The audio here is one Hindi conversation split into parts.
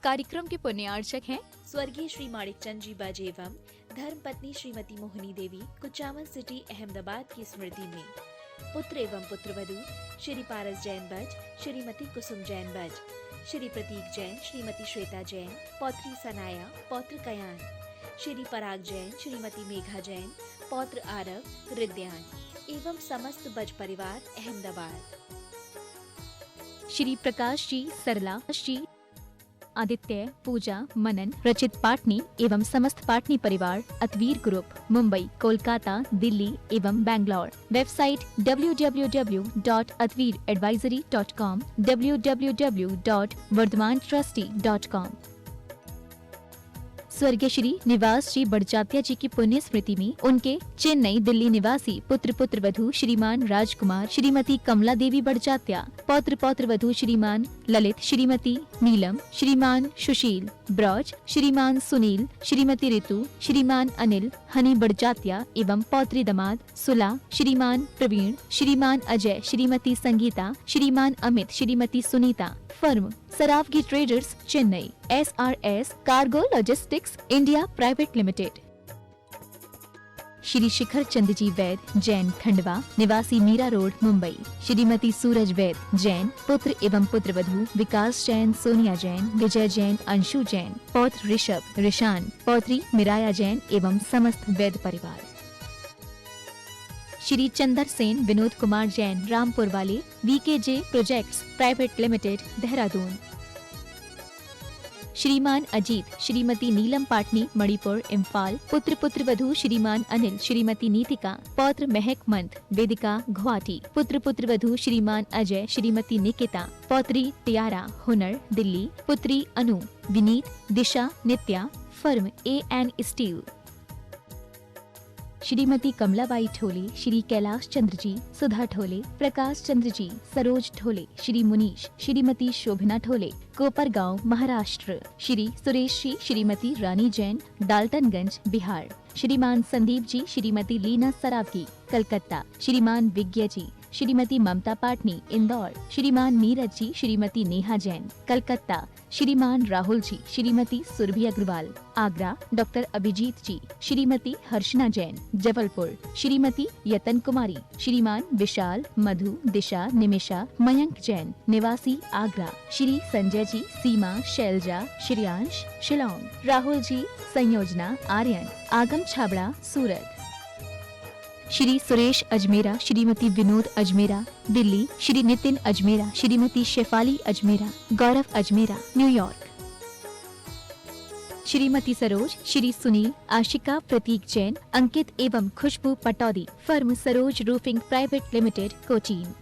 कार्यक्रम के पुण्यार्चक हैं स्वर्गीय श्री माणिकचंद जी बाजे एवं धर्म पत्नी श्रीमती मोहिनी देवी कुचामन सिटी अहमदाबाद की स्मृति में पुत्र एवं पुत्रवधू श्री पारस जैन बज, श्रीमती कुसुम जैन बज, श्री प्रतीक जैन, श्रीमती श्वेता जैन, पौत्री सनाया, पौत्र कयान, श्री पराग जैन, श्रीमती मेघा जैन, पौत्र आरव, रिद्यान एवं समस्त बज परिवार अहमदाबाद। श्री प्रकाश जी, सरला जी, आदित्य, पूजा, मनन, रचित पाटनी एवं समस्त पाटनी परिवार, अतवीर ग्रुप, मुंबई, कोलकाता, दिल्ली एवं बैंगलोर। Website www.atveeradvisory.com, www.vardhamantrusty.com। स्वर्गीय श्री निवास जी बड़जात्या जी की पुण्य स्मृति में उनके चेन्नई, दिल्ली निवासी पुत्र पुत्रवधू श्रीमान राजकुमार, श्रीमती कमला देवी बड़जात्या, पौत्र पौत्रवधू श्रीमान ललित, श्रीमती नीलम, श्रीमान सुशील ब्रज, श्रीमान सुनील, श्रीमती ऋतु, श्रीमान अनिल हनी बड़जात्या एवं पौत्री दामाद सुला, श्रीमान प्रवीण, श्रीमान Ajay, Shrimati Sangeeta, Shriman Amit, Shrimati Sunita. Firm Saraogi traders, Chennai. SRS cargo logistics India private limited. Shri Shikhar Chand ji Vaid, Jain, Khandwa, निवासी मीरा रोड, मुंबई। श्रीमती सूरज वैद, जैन, पुत्र एवं पुत्रवधू विकास जैन, सोनिया जैन, विजय जैन, अंशु जैन, पौत्र ऋषभ, ऋषान, पौत्री मिराया जैन एवं समस्त वैद परिवार। श्री चंदर सेन, विनोद कुमार जैन, रामपुर वाले, VKJ projects private limited, Dehradun. श्रीमान अजीत, श्रीमती नीलम पाटनी, मणिपुर, इम्फाल, पुत्र पुत्रवधू श्रीमान अनिल, श्रीमती नीतिका, पौत्र महक मंथ, वेदिका, गुवाहाटी, पुत्र पुत्रवधू श्रीमान अजय, श्रीमती निकिता, पौत्री टियारा, हुनर, दिल्ली, पुत्री Anu, Vineet, Disha, Nitya. Firm AN steel. Shrimati Kamlabai Thole, Shri Kailash Chandra ji, Sudha Thole, Prakash Chandra ji, Saroj Thole, Shri Munish, Shrimati Shobhana Thole, Kopargaon, Maharashtra. Shri Suresh ji, Shrimati Rani Jain, Daltonganj, Bihar. Shriman Sandeep जी, श्रीमती लीना सरावगी, कलकत्ता। श्रीमान विज्ञ जी, श्रीमती ममता पाटनी, इंदौर। श्रीमान नीरज जी, श्रीमती नेहा जैन, कलकत्ता। श्रीमान राहुल जी, श्रीमती सुरभि अग्रवाल, आगरा। डॉक्टर अभिजीत जी, श्रीमती हर्षना जैन, जबलपुर। श्रीमती यतन कुमारी, श्रीमान विशाल, मधु, दिशा, निमिषा, मयंक जैन, निवासी आगरा। श्री संजय जी, सीमा, शैलजा, श्रेयांश, शिलोंग। राहुल जी, संयोजना, आर्यन, आगम छाबड़ा, सूरत। श्री सुरेश अजमेरा, श्रीमती विनोद अजमेरा, दिल्ली। श्री नितिन अजमेरा, श्रीमती शेफाली अजमेरा, गौरव अजमेरा, न्यूयॉर्क। श्रीमती सरोज, श्री सुनील, आशिका, प्रतीक जैन, अंकित एवं Khushboo Pataudi. Firm Saroj roofing private limited, Cochin.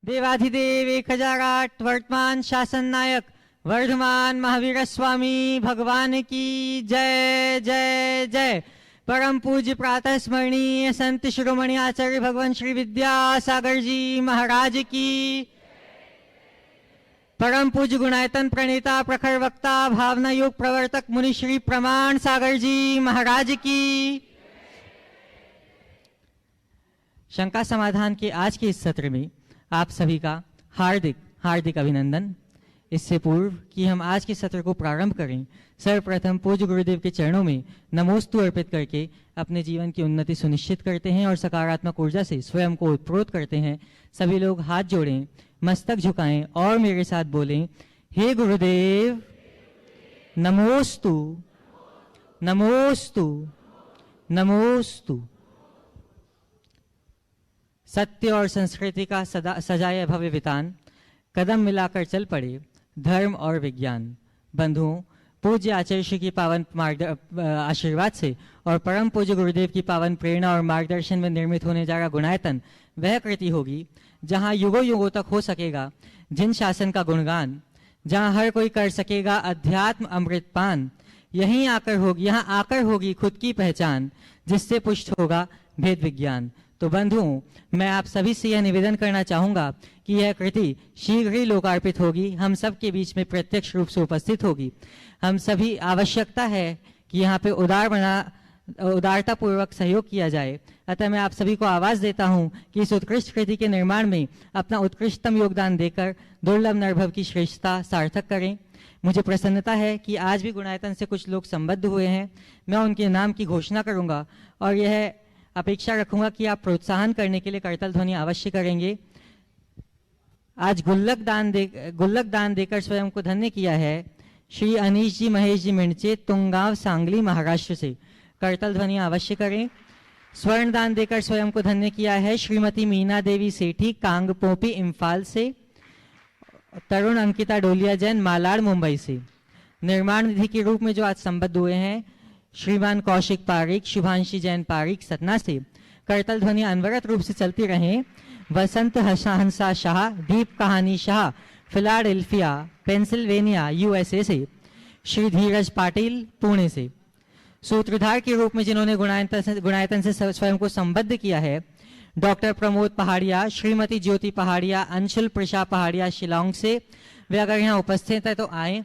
देवाधिदेव 1008 वर्तमान शासन नायक वर्धमान महावीर स्वामी भगवान की जय जय जय। परम पूज्य प्रातः स्मरणीय संत शिरोमणि आचार्य भगवान श्री विद्यासागर जी महाराज की। परम पूज्य गुणायतन प्रणेता प्रखर वक्ता भावना योग प्रवर्तक मुनि श्री प्रमाण सागर जी महाराज की। शंका समाधान के आज के इस सत्र में आप सभी का हार्दिक हार्दिक अभिनंदन। इससे पूर्व कि हम आज के सत्र को प्रारंभ करें, सर्वप्रथम पूज्य गुरुदेव के चरणों में नमोस्तु अर्पित करके अपने जीवन की उन्नति सुनिश्चित करते हैं और सकारात्मक ऊर्जा से स्वयं को उत्प्रोत करते हैं। सभी लोग हाथ जोड़ें, मस्तक झुकाएं और मेरे साथ बोलें, हे गुरुदेव नमोस्तु नमोस्तु नमोस्तु। सत्य और संस्कृति का सजाए भव्य वितान, कदम मिलाकर चल पड़े धर्म और विज्ञान। बंधुओं, पूज्य आचार्य श्री की पावन आशीर्वाद से और परम पूज्य गुरुदेव की पावन प्रेरणा और मार्गदर्शन में निर्मित होने जा रहा गुणायतन वह कृति होगी जहां युगों युगों तक हो सकेगा जिन शासन का गुणगान, जहां हर कोई कर सकेगा अध्यात्म अमृतपान। यहाँ आकर होगी खुद की पहचान, जिससे पुष्ट होगा भेद विज्ञान। तो बंधुओं, मैं आप सभी से यह निवेदन करना चाहूंगा कि यह कृति शीघ्र ही लोकार्पित होगी, हम सब के बीच में प्रत्यक्ष रूप से उपस्थित होगी। हम सभी आवश्यकता है कि यहाँ पे उदार उदारतापूर्वक सहयोग किया जाए। अतः मैं आप सभी को आवाज़ देता हूं कि इस उत्कृष्ट कृति के निर्माण में अपना उत्कृष्टतम योगदान देकर दुर्लभ नरभव की श्रेष्ठता सार्थक करें। मुझे प्रसन्नता है कि आज भी गुणायतन से कुछ लोग संबद्ध हुए हैं। मैं उनके नाम की घोषणा करूंगा और यह अपेक्षा रखूंगा कि आप प्रोत्साहन करने के लिए करतल ध्वनि अवश्य करेंगे। आज गुल्लक दान देकर स्वयं को धन्य किया है श्री अनीश जी महेश जी मिणचे, तुंगांव, सांगली, महाराष्ट्र से। करतल ध्वनि अवश्य करें। स्वर्ण दान देकर स्वयं को धन्य किया है श्रीमती मीना देवी सेठी, कांगपोपी, इम्फाल से। तरुण अंकिता डोलिया जैन, मालाड, मुंबई से। निर्माण निधि के रूप में जो आज संबद्ध हुए हैं श्रीमान कौशिक पारिक, शुभांशी जैन पारिक, सतना से। करतल ध्वनि अनवरत रूप से चलती रहें। वसंत हंसा शाह, दीप कहानी शाह, फिलाडेल्फिया, पेंसिल्वेनिया, यूएसए से। श्री धीरज पाटिल, पुणे से। सूत्रधार के रूप में जिन्होंने गुणायतन से स्वयं को संबद्ध किया है डॉक्टर प्रमोद पहाड़िया, श्रीमती ज्योति पहाड़िया, अंशुल प्रशा पहाड़िया, शिलांग से। वे अगर यहाँ उपस्थित है तो आए।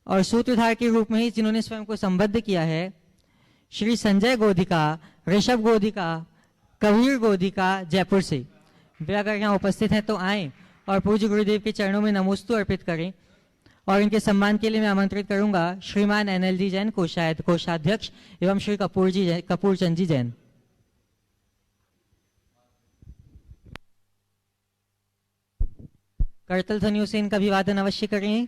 और सूत्रधार के रूप में ही जिन्होंने स्वयं को संबद्ध किया है श्री संजय गोधिका, ऋषभ गोधिका, कबीर गोधिका, जयपुर से। वे अगर यहाँ उपस्थित हैं तो आए और पूज्य गुरुदेव के चरणों में नमोस्तु अर्पित करें। और इनके सम्मान के लिए मैं आमंत्रित करूंगा श्रीमान एनएलजी जैन, कोषाध्यक्ष, एवं श्री कपूर चंद जी जैन। करतल ध्वनियों से इनका अभिवादन अवश्य करें।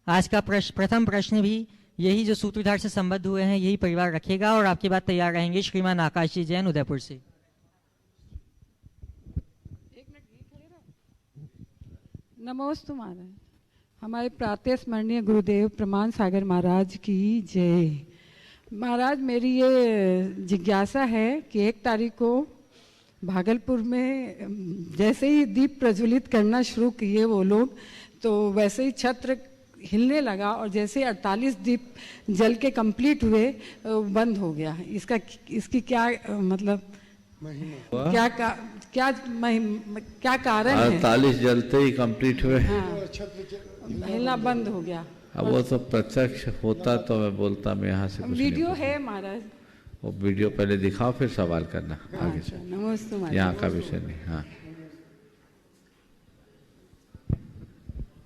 आज का प्रथम प्रश्न भी यही जो सूत्रधार से संबद्ध हुए हैं यही परिवार रखेगा और आपके बाद तैयार रहेंगे श्रीमान आकाश जी जैन, उदयपुर से। नमोस्तु महाराज। हमारे प्रातः स्मरणीय गुरुदेव प्रमाण सागर महाराज की जय। महाराज, मेरी ये जिज्ञासा है कि 1 तारीख को भागलपुर में जैसे ही दीप प्रज्वलित करना शुरू किए वो लोग, तो वैसे ही छत्र हिलने लगा और जैसे 48 दीप जल के कंप्लीट हुए बंद हो गया। इसकी क्या मतलब क्या कारण है? 48 जलते ही कंप्लीट हुए। हाँ, हिलना बंद हो गया। अब वो तो प्रत्यक्ष होता तो मैं बोलता, मैं यहाँ से कुछ वीडियो नहीं है महाराज। वो वीडियो पहले दिखाओ फिर सवाल करना आगे से। नमस्ते महाराज। यहाँ का विषय नहीं। हाँ,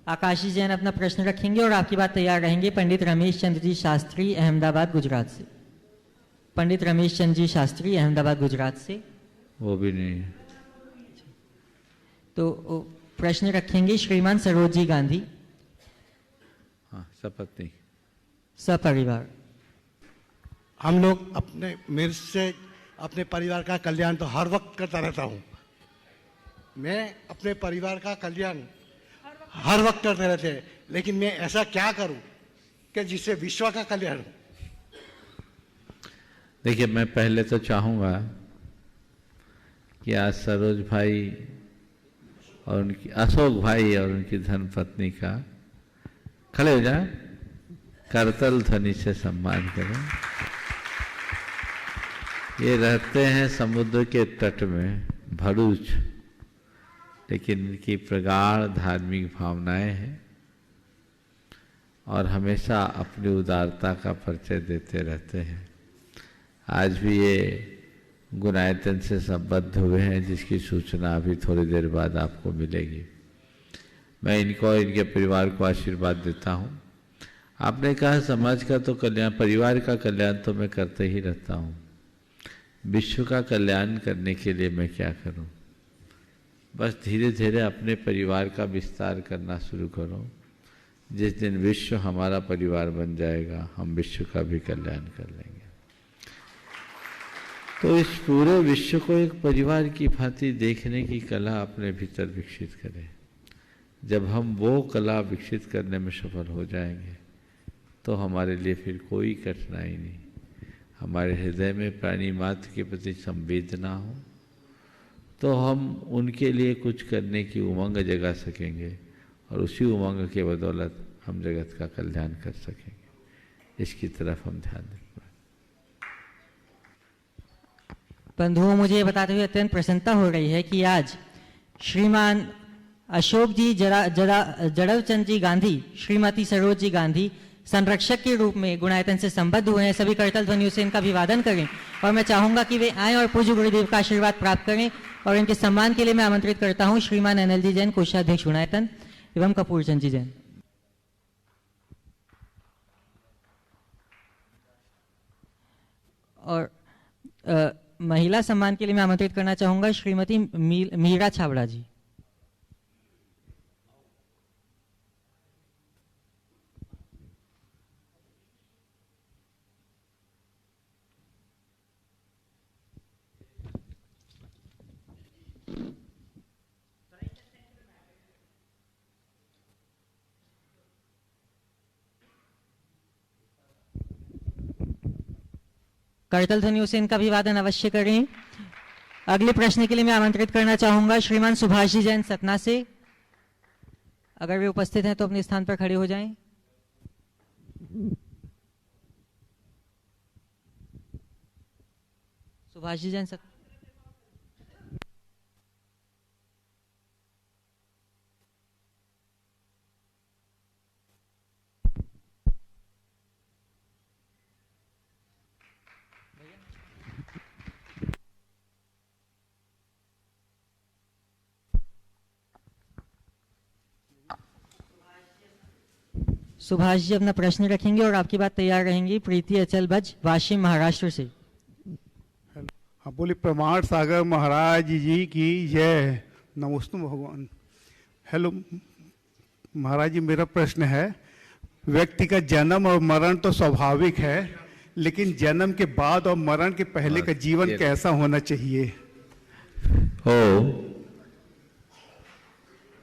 आकाशी जैन अपना प्रश्न रखेंगे और आपकी बात तैयार रहेंगे पंडित रमेश चंद्र जी शास्त्री, अहमदाबाद, गुजरात से। पंडित रमेश चंद्र जी शास्त्री, अहमदाबाद, गुजरात से। वो भी नहीं। तो प्रश्न रखेंगे श्रीमान सरोज जी गांधी। हाँ, सपत्नी, सपरिवार। हम लोग मेरे से अपने परिवार का कल्याण तो हर वक्त करता रहता हूँ। मैं अपने परिवार का कल्याण हर वक्त करते रहते हैं, लेकिन मैं ऐसा क्या करूं कि जिससे विश्व का कल्याण हो? देखिए, मैं पहले तो चाहूँगा कि आज सरोज भाई और उनकी अशोक भाई और उनकी धर्मपत्नी का खड़े हो जाए, करतल ध्वनि से सम्मान करें। ये रहते हैं समुद्र के तट में, भरूच, लेकिन इनकी प्रगाढ़ धार्मिक भावनाएं हैं और हमेशा अपनी उदारता का परिचय देते रहते हैं। आज भी ये गुणायतन से संबद्ध हुए हैं, जिसकी सूचना अभी थोड़ी देर बाद आपको मिलेगी। मैं इनको, इनके परिवार को आशीर्वाद देता हूँ। आपने कहा समाज का तो कल्याण, परिवार का कल्याण तो मैं करते ही रहता हूँ। विश्व का कल्याण करने के लिए मैं क्या करूँ? बस धीरे धीरे अपने परिवार का विस्तार करना शुरू करो। जिस दिन विश्व हमारा परिवार बन जाएगा, हम विश्व का भी कल्याण कर लेंगे। तो इस पूरे विश्व को एक परिवार की भांति देखने की कला अपने भीतर विकसित करें। जब हम वो कला विकसित करने में सफल हो जाएंगे तो हमारे लिए फिर कोई कठिनाई नहीं। हमारे हृदय में प्राणी मात्र के प्रति संवेदना हो, तो हम उनके लिए कुछ करने की उमंग जगा सकेंगे और उसी उमंग के बदौलत हम जगत का कल्याण कर सकेंगे। इसकी तरफ हम ध्यान दें। बंधुओं, मुझे ये बताते हुए अत्यंत प्रसन्नता हो रही है कि आज श्रीमान अशोक जी जड़वचंद जी गांधी, श्रीमती सरोज जी गांधी संरक्षक के रूप में गुणायतन से संबद्ध हुए हैं। सभी करतल ध्वनियों से इनका अभिवादन करें और मैं चाहूंगा कि वे आएं और पूज्य गुरुदेव का आशीर्वाद प्राप्त करें। और इनके सम्मान के लिए मैं आमंत्रित करता हूं श्रीमान एनएल जी जैन, कोषाध्यक्ष गुणायतन, एवं कपूर चंद जी जैन। और महिला सम्मान के लिए मैं आमंत्रित करना चाहूंगा श्रीमती मीरा छाबड़ा जी। करतल ध्वनियों से इनका अभिवादन अवश्य करें। अगले प्रश्न के लिए मैं आमंत्रित करना चाहूंगा श्रीमान सुभाष जी जैन सतना से। अगर वे उपस्थित हैं तो अपने स्थान पर खड़े हो जाएं। सुभाष जी जैन सतना। सुभाष जी अपना प्रश्न रखेंगे और आपकी बात तैयार रहेंगी। प्रीति अचल भज, वाशिम, महाराष्ट्र से। हाँ, बोले प्रमाण सागर महाराज जी की जय। नमस्ते भगवान। हेलो महाराज जी, मेरा प्रश्न है, व्यक्ति का जन्म और मरण तो स्वाभाविक है, लेकिन जन्म के बाद और मरण के पहले का जीवन कैसा होना चाहिए?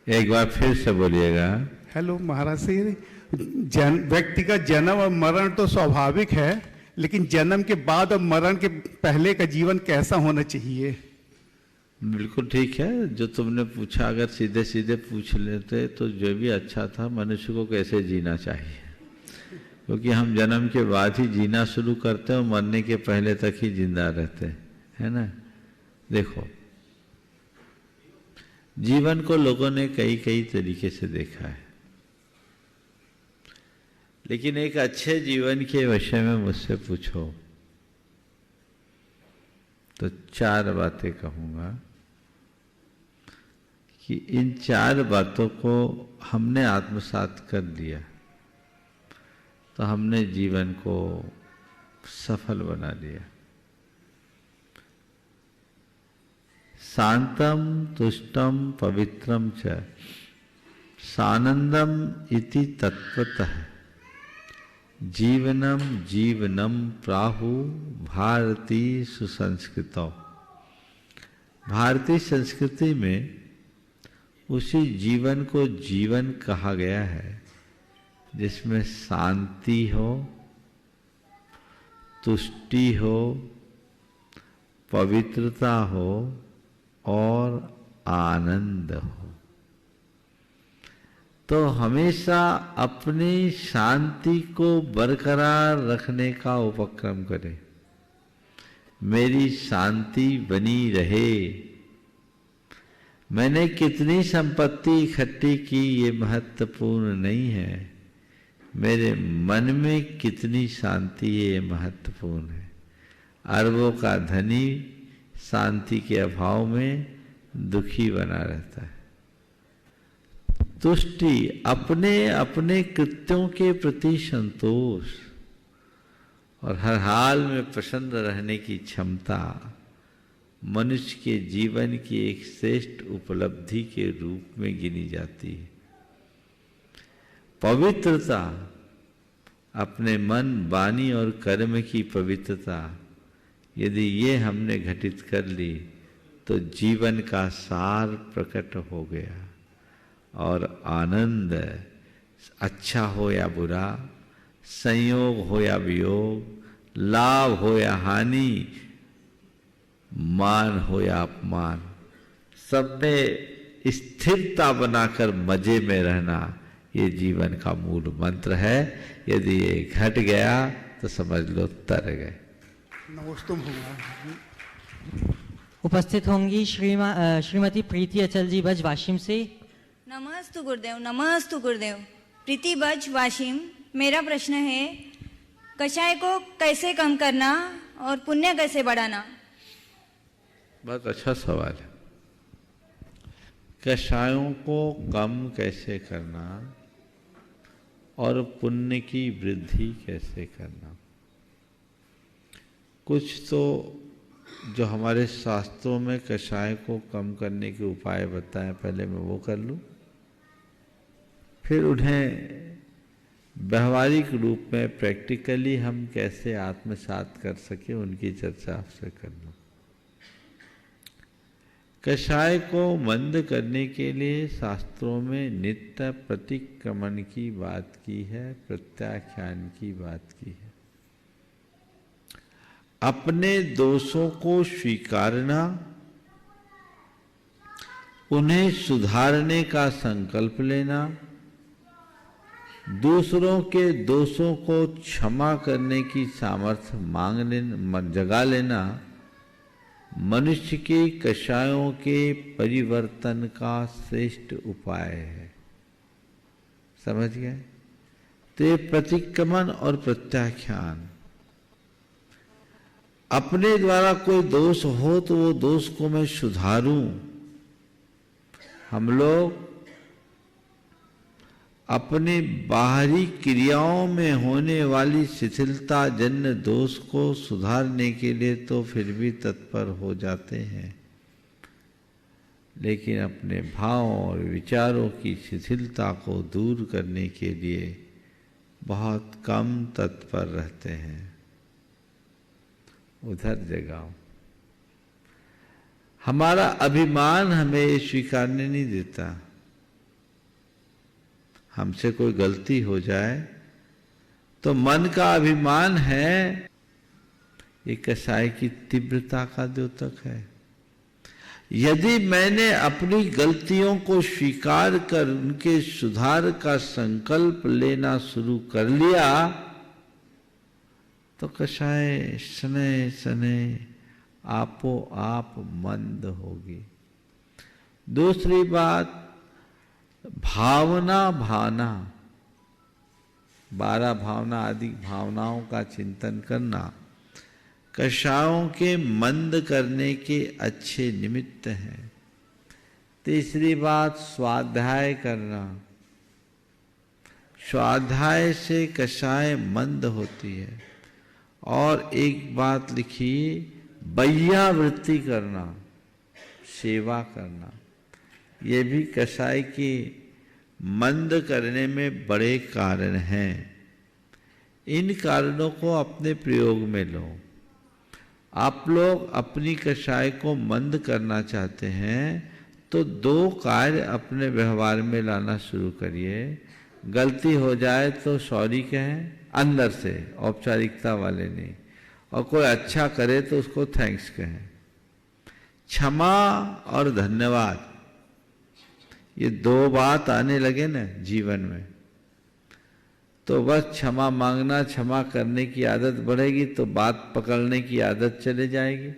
एक बार फिर से बोलिएगा। हेलो महाराज जी, व्यक्ति का जन्म और मरण तो स्वाभाविक है, लेकिन जन्म के बाद और मरण के पहले का जीवन कैसा होना चाहिए? बिल्कुल ठीक है जो तुमने पूछा। अगर सीधे सीधे पूछ लेते तो जो भी अच्छा था, मनुष्य को कैसे जीना चाहिए, क्योंकि हम जन्म के बाद ही जीना शुरू करते हैं और मरने के पहले तक ही जिंदा रहते हैं, है ना। देखो, जीवन को लोगों ने कई कई तरीके से देखा है, लेकिन एक अच्छे जीवन के विषय में मुझसे पूछो तो 4 बातें कहूंगा कि इन 4 बातों को हमने आत्मसात कर लिया तो हमने जीवन को सफल बना लिया। शांतम तुष्टम पवित्रम च सानंदम इति तत्वतः जीवनम जीवनम प्राहु भारती सुसंस्कृतौ। भारतीय संस्कृति में उसी जीवन को जीवन कहा गया है जिसमें शांति हो, तुष्टि हो, पवित्रता हो और आनंद हो। तो हमेशा अपनी शांति को बरकरार रखने का उपक्रम करें। मेरी शांति बनी रहे। मैंने कितनी संपत्ति इकट्ठी की ये महत्वपूर्ण नहीं है, मेरे मन में कितनी शांति है ये महत्वपूर्ण है। अरबों का धनी शांति के अभाव में दुखी बना रहता है। तुष्टि, अपने अपने कृत्यों के प्रति संतोष और हर हाल में प्रसन्न रहने की क्षमता मनुष्य के जीवन की एक श्रेष्ठ उपलब्धि के रूप में गिनी जाती है। पवित्रता, अपने मन, वाणी और कर्म की पवित्रता, यदि ये हमने घटित कर ली तो जीवन का सार प्रकट हो गया। और आनंद, अच्छा हो या बुरा, संयोग हो या वियोग, लाभ हो या हानि, मान हो या अपमान, सब में स्थिरता बनाकर मजे में रहना, ये जीवन का मूल मंत्र है। यदि ये घट गया तो समझ लो तर गए। नमोस्तुम भगवान। उपस्थित होंगी श्रीमती प्रीति अचल जी बज वाशिम से। नमस्तु गुरुदेव, नमस्तु गुरुदेव। प्रीति बज वाशिम। मेरा प्रश्न है, कषाय को कैसे कम करना और पुण्य कैसे बढ़ाना? बहुत अच्छा सवाल है। कषायों को कम कैसे करना और पुण्य की वृद्धि कैसे करना। कुछ तो जो हमारे शास्त्रों में कषाय को कम करने के उपाय बताए, पहले मैं वो कर लूं, फिर उन्हें व्यवहारिक रूप में प्रैक्टिकली हम कैसे आत्मसात कर सके उनकी चर्चा आपसे कर लूं। कषाय को मंद करने के लिए शास्त्रों में नित्य प्रतिक्रमण की बात की है, प्रत्याख्यान की बात की है। अपने दोषों को स्वीकारना, उन्हें सुधारने का संकल्प लेना, दूसरों के दोषों को क्षमा करने की सामर्थ्य जगा लेना मनुष्य के कषायों के परिवर्तन का श्रेष्ठ उपाय है। समझ गए? तो ये प्रतिक्रमण और प्रत्याख्यान, अपने द्वारा कोई दोष हो तो वो दोष को मैं सुधारूं। हम लोग अपनी बाहरी क्रियाओं में होने वाली शिथिलता जन्य दोष को सुधारने के लिए तो फिर भी तत्पर हो जाते हैं, लेकिन अपने भावों और विचारों की शिथिलता को दूर करने के लिए बहुत कम तत्पर रहते हैं। उधर जगाओ। हमारा अभिमान हमें ये स्वीकारने नहीं देता। हमसे कोई गलती हो जाए तो मन का अभिमान है, ये कषाय की तीव्रता का द्योतक है। यदि मैंने अपनी गलतियों को स्वीकार कर उनके सुधार का संकल्प लेना शुरू कर लिया तो कषाय सने सने आपो आप मंद होगी। दूसरी बात, भावना भावना 12 भावना आदि भावनाओं का चिंतन करना कषायों के मंद करने के अच्छे निमित्त हैं। तीसरी बात, स्वाध्याय करना। स्वाध्याय से कषाय मंद होती है। और एक बात लिखिए, वैयावृत्ति करना, सेवा करना, ये भी कषाय की मंद करने में बड़े कारण हैं। इन कारणों को अपने प्रयोग में लो। आप लोग अपनी कषाय को मंद करना चाहते हैं तो 2 कार्य अपने व्यवहार में लाना शुरू करिए। गलती हो जाए तो सॉरी कहें, अंदर से, औपचारिकता वाले नहीं। और कोई अच्छा करे तो उसको थैंक्स कहें। क्षमा और धन्यवाद, ये 2 बात आने लगे ना जीवन में तो बस क्षमा मांगना, क्षमा करने की आदत बढ़ेगी तो बात पकड़ने की आदत चले जाएगी।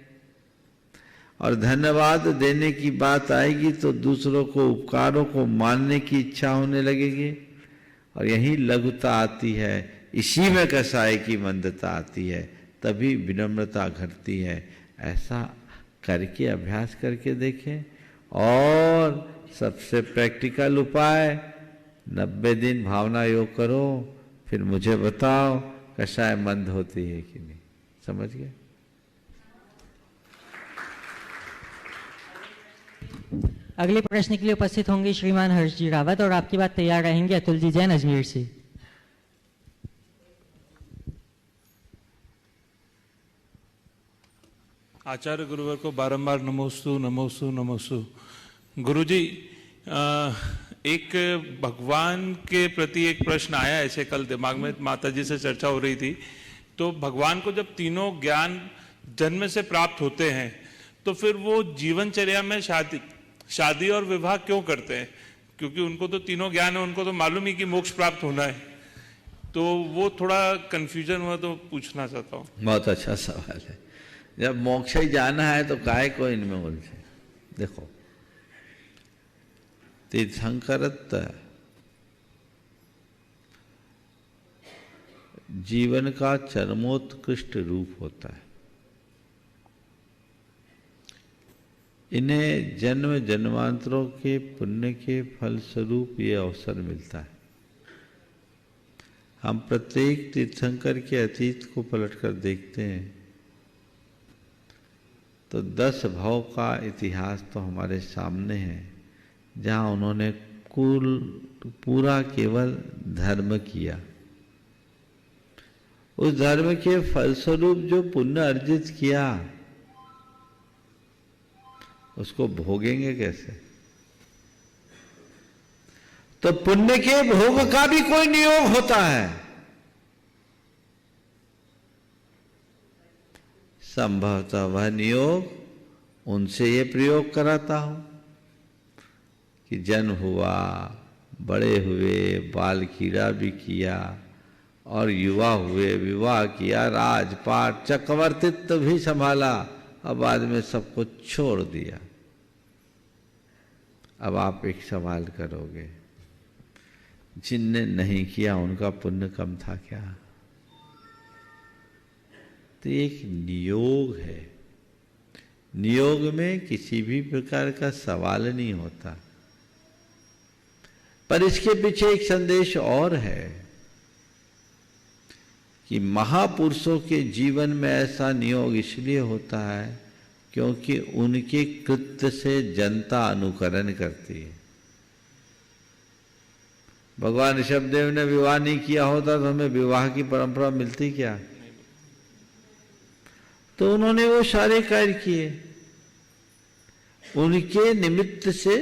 और धन्यवाद देने की बात आएगी तो दूसरों को, उपकारों को मानने की इच्छा होने लगेगी। और यही लघुता आती है, इसी में कषाय की मंदता आती है, तभी विनम्रता घटती है। ऐसा करके अभ्यास करके देखें। और सबसे प्रैक्टिकल उपाय, 90 दिन भावना योग करो, फिर मुझे बताओ कषाय मंद होती है कि नहीं। समझ गए? अगले प्रश्न के लिए उपस्थित होंगे श्रीमान हर्ष जी रावत और आपकी बात तैयार रहेंगे अतुल जी जैन अजमेर से। आचार्य गुरुवर को बारंबार नमोस्तु नमोस्तु नमोस्तु। गुरुजी, एक भगवान के प्रति एक प्रश्न आया ऐसे कल दिमाग में, माता जी से चर्चा हो रही थी। तो भगवान को जब तीनों ज्ञान जन्म से प्राप्त होते हैं तो फिर वो जीवनचर्या में शादी और विवाह क्यों करते हैं? क्योंकि उनको तो तीनों ज्ञान है, उनको तो मालूम ही कि मोक्ष प्राप्त होना है, तो वो थोड़ा कंफ्यूजन हुआ तो पूछना चाहता हूँ। बहुत अच्छा सवाल है। जब मोक्ष ही जाना है तो काहे को इनमें उलझे। देखो, तीर्थंकरत्व जीवन का चरमोत्कृष्ट रूप होता है। इन्हें जन्म जन्मांतरों के पुण्य के फल स्वरूप ये अवसर मिलता है। हम प्रत्येक तीर्थंकर के अतीत को पलटकर देखते हैं तो 10 भव का इतिहास तो हमारे सामने है, जहाँ उन्होंने पूरा केवल धर्म किया। उस धर्म के फलस्वरूप जो पुण्य अर्जित किया उसको भोगेंगे कैसे? तो पुण्य के भोग का भी कोई नियोग होता है। संभवतः वह नियोग उनसे ये प्रयोग कराता हूं कि जन्म हुआ, बड़े हुए, बाल कीड़ा भी किया और युवा हुए, विवाह किया, राजपाट चक्रवर्तित्व भी संभाला, अब बाद में सब कुछ छोड़ दिया। अब आप एक सवाल करोगे, जिनने नहीं किया उनका पुण्य कम था क्या? तो एक नियोग है। नियोग में किसी भी प्रकार का सवाल नहीं होता, पर इसके पीछे एक संदेश और है कि महापुरुषों के जीवन में ऐसा नियोग इसलिए होता है क्योंकि उनके कृत्य से जनता अनुकरण करती है। भगवान ऋषभदेव ने विवाह नहीं किया होता तो हमें विवाह की परंपरा मिलती क्या? तो उन्होंने वो सारे कार्य किए, उनके निमित्त से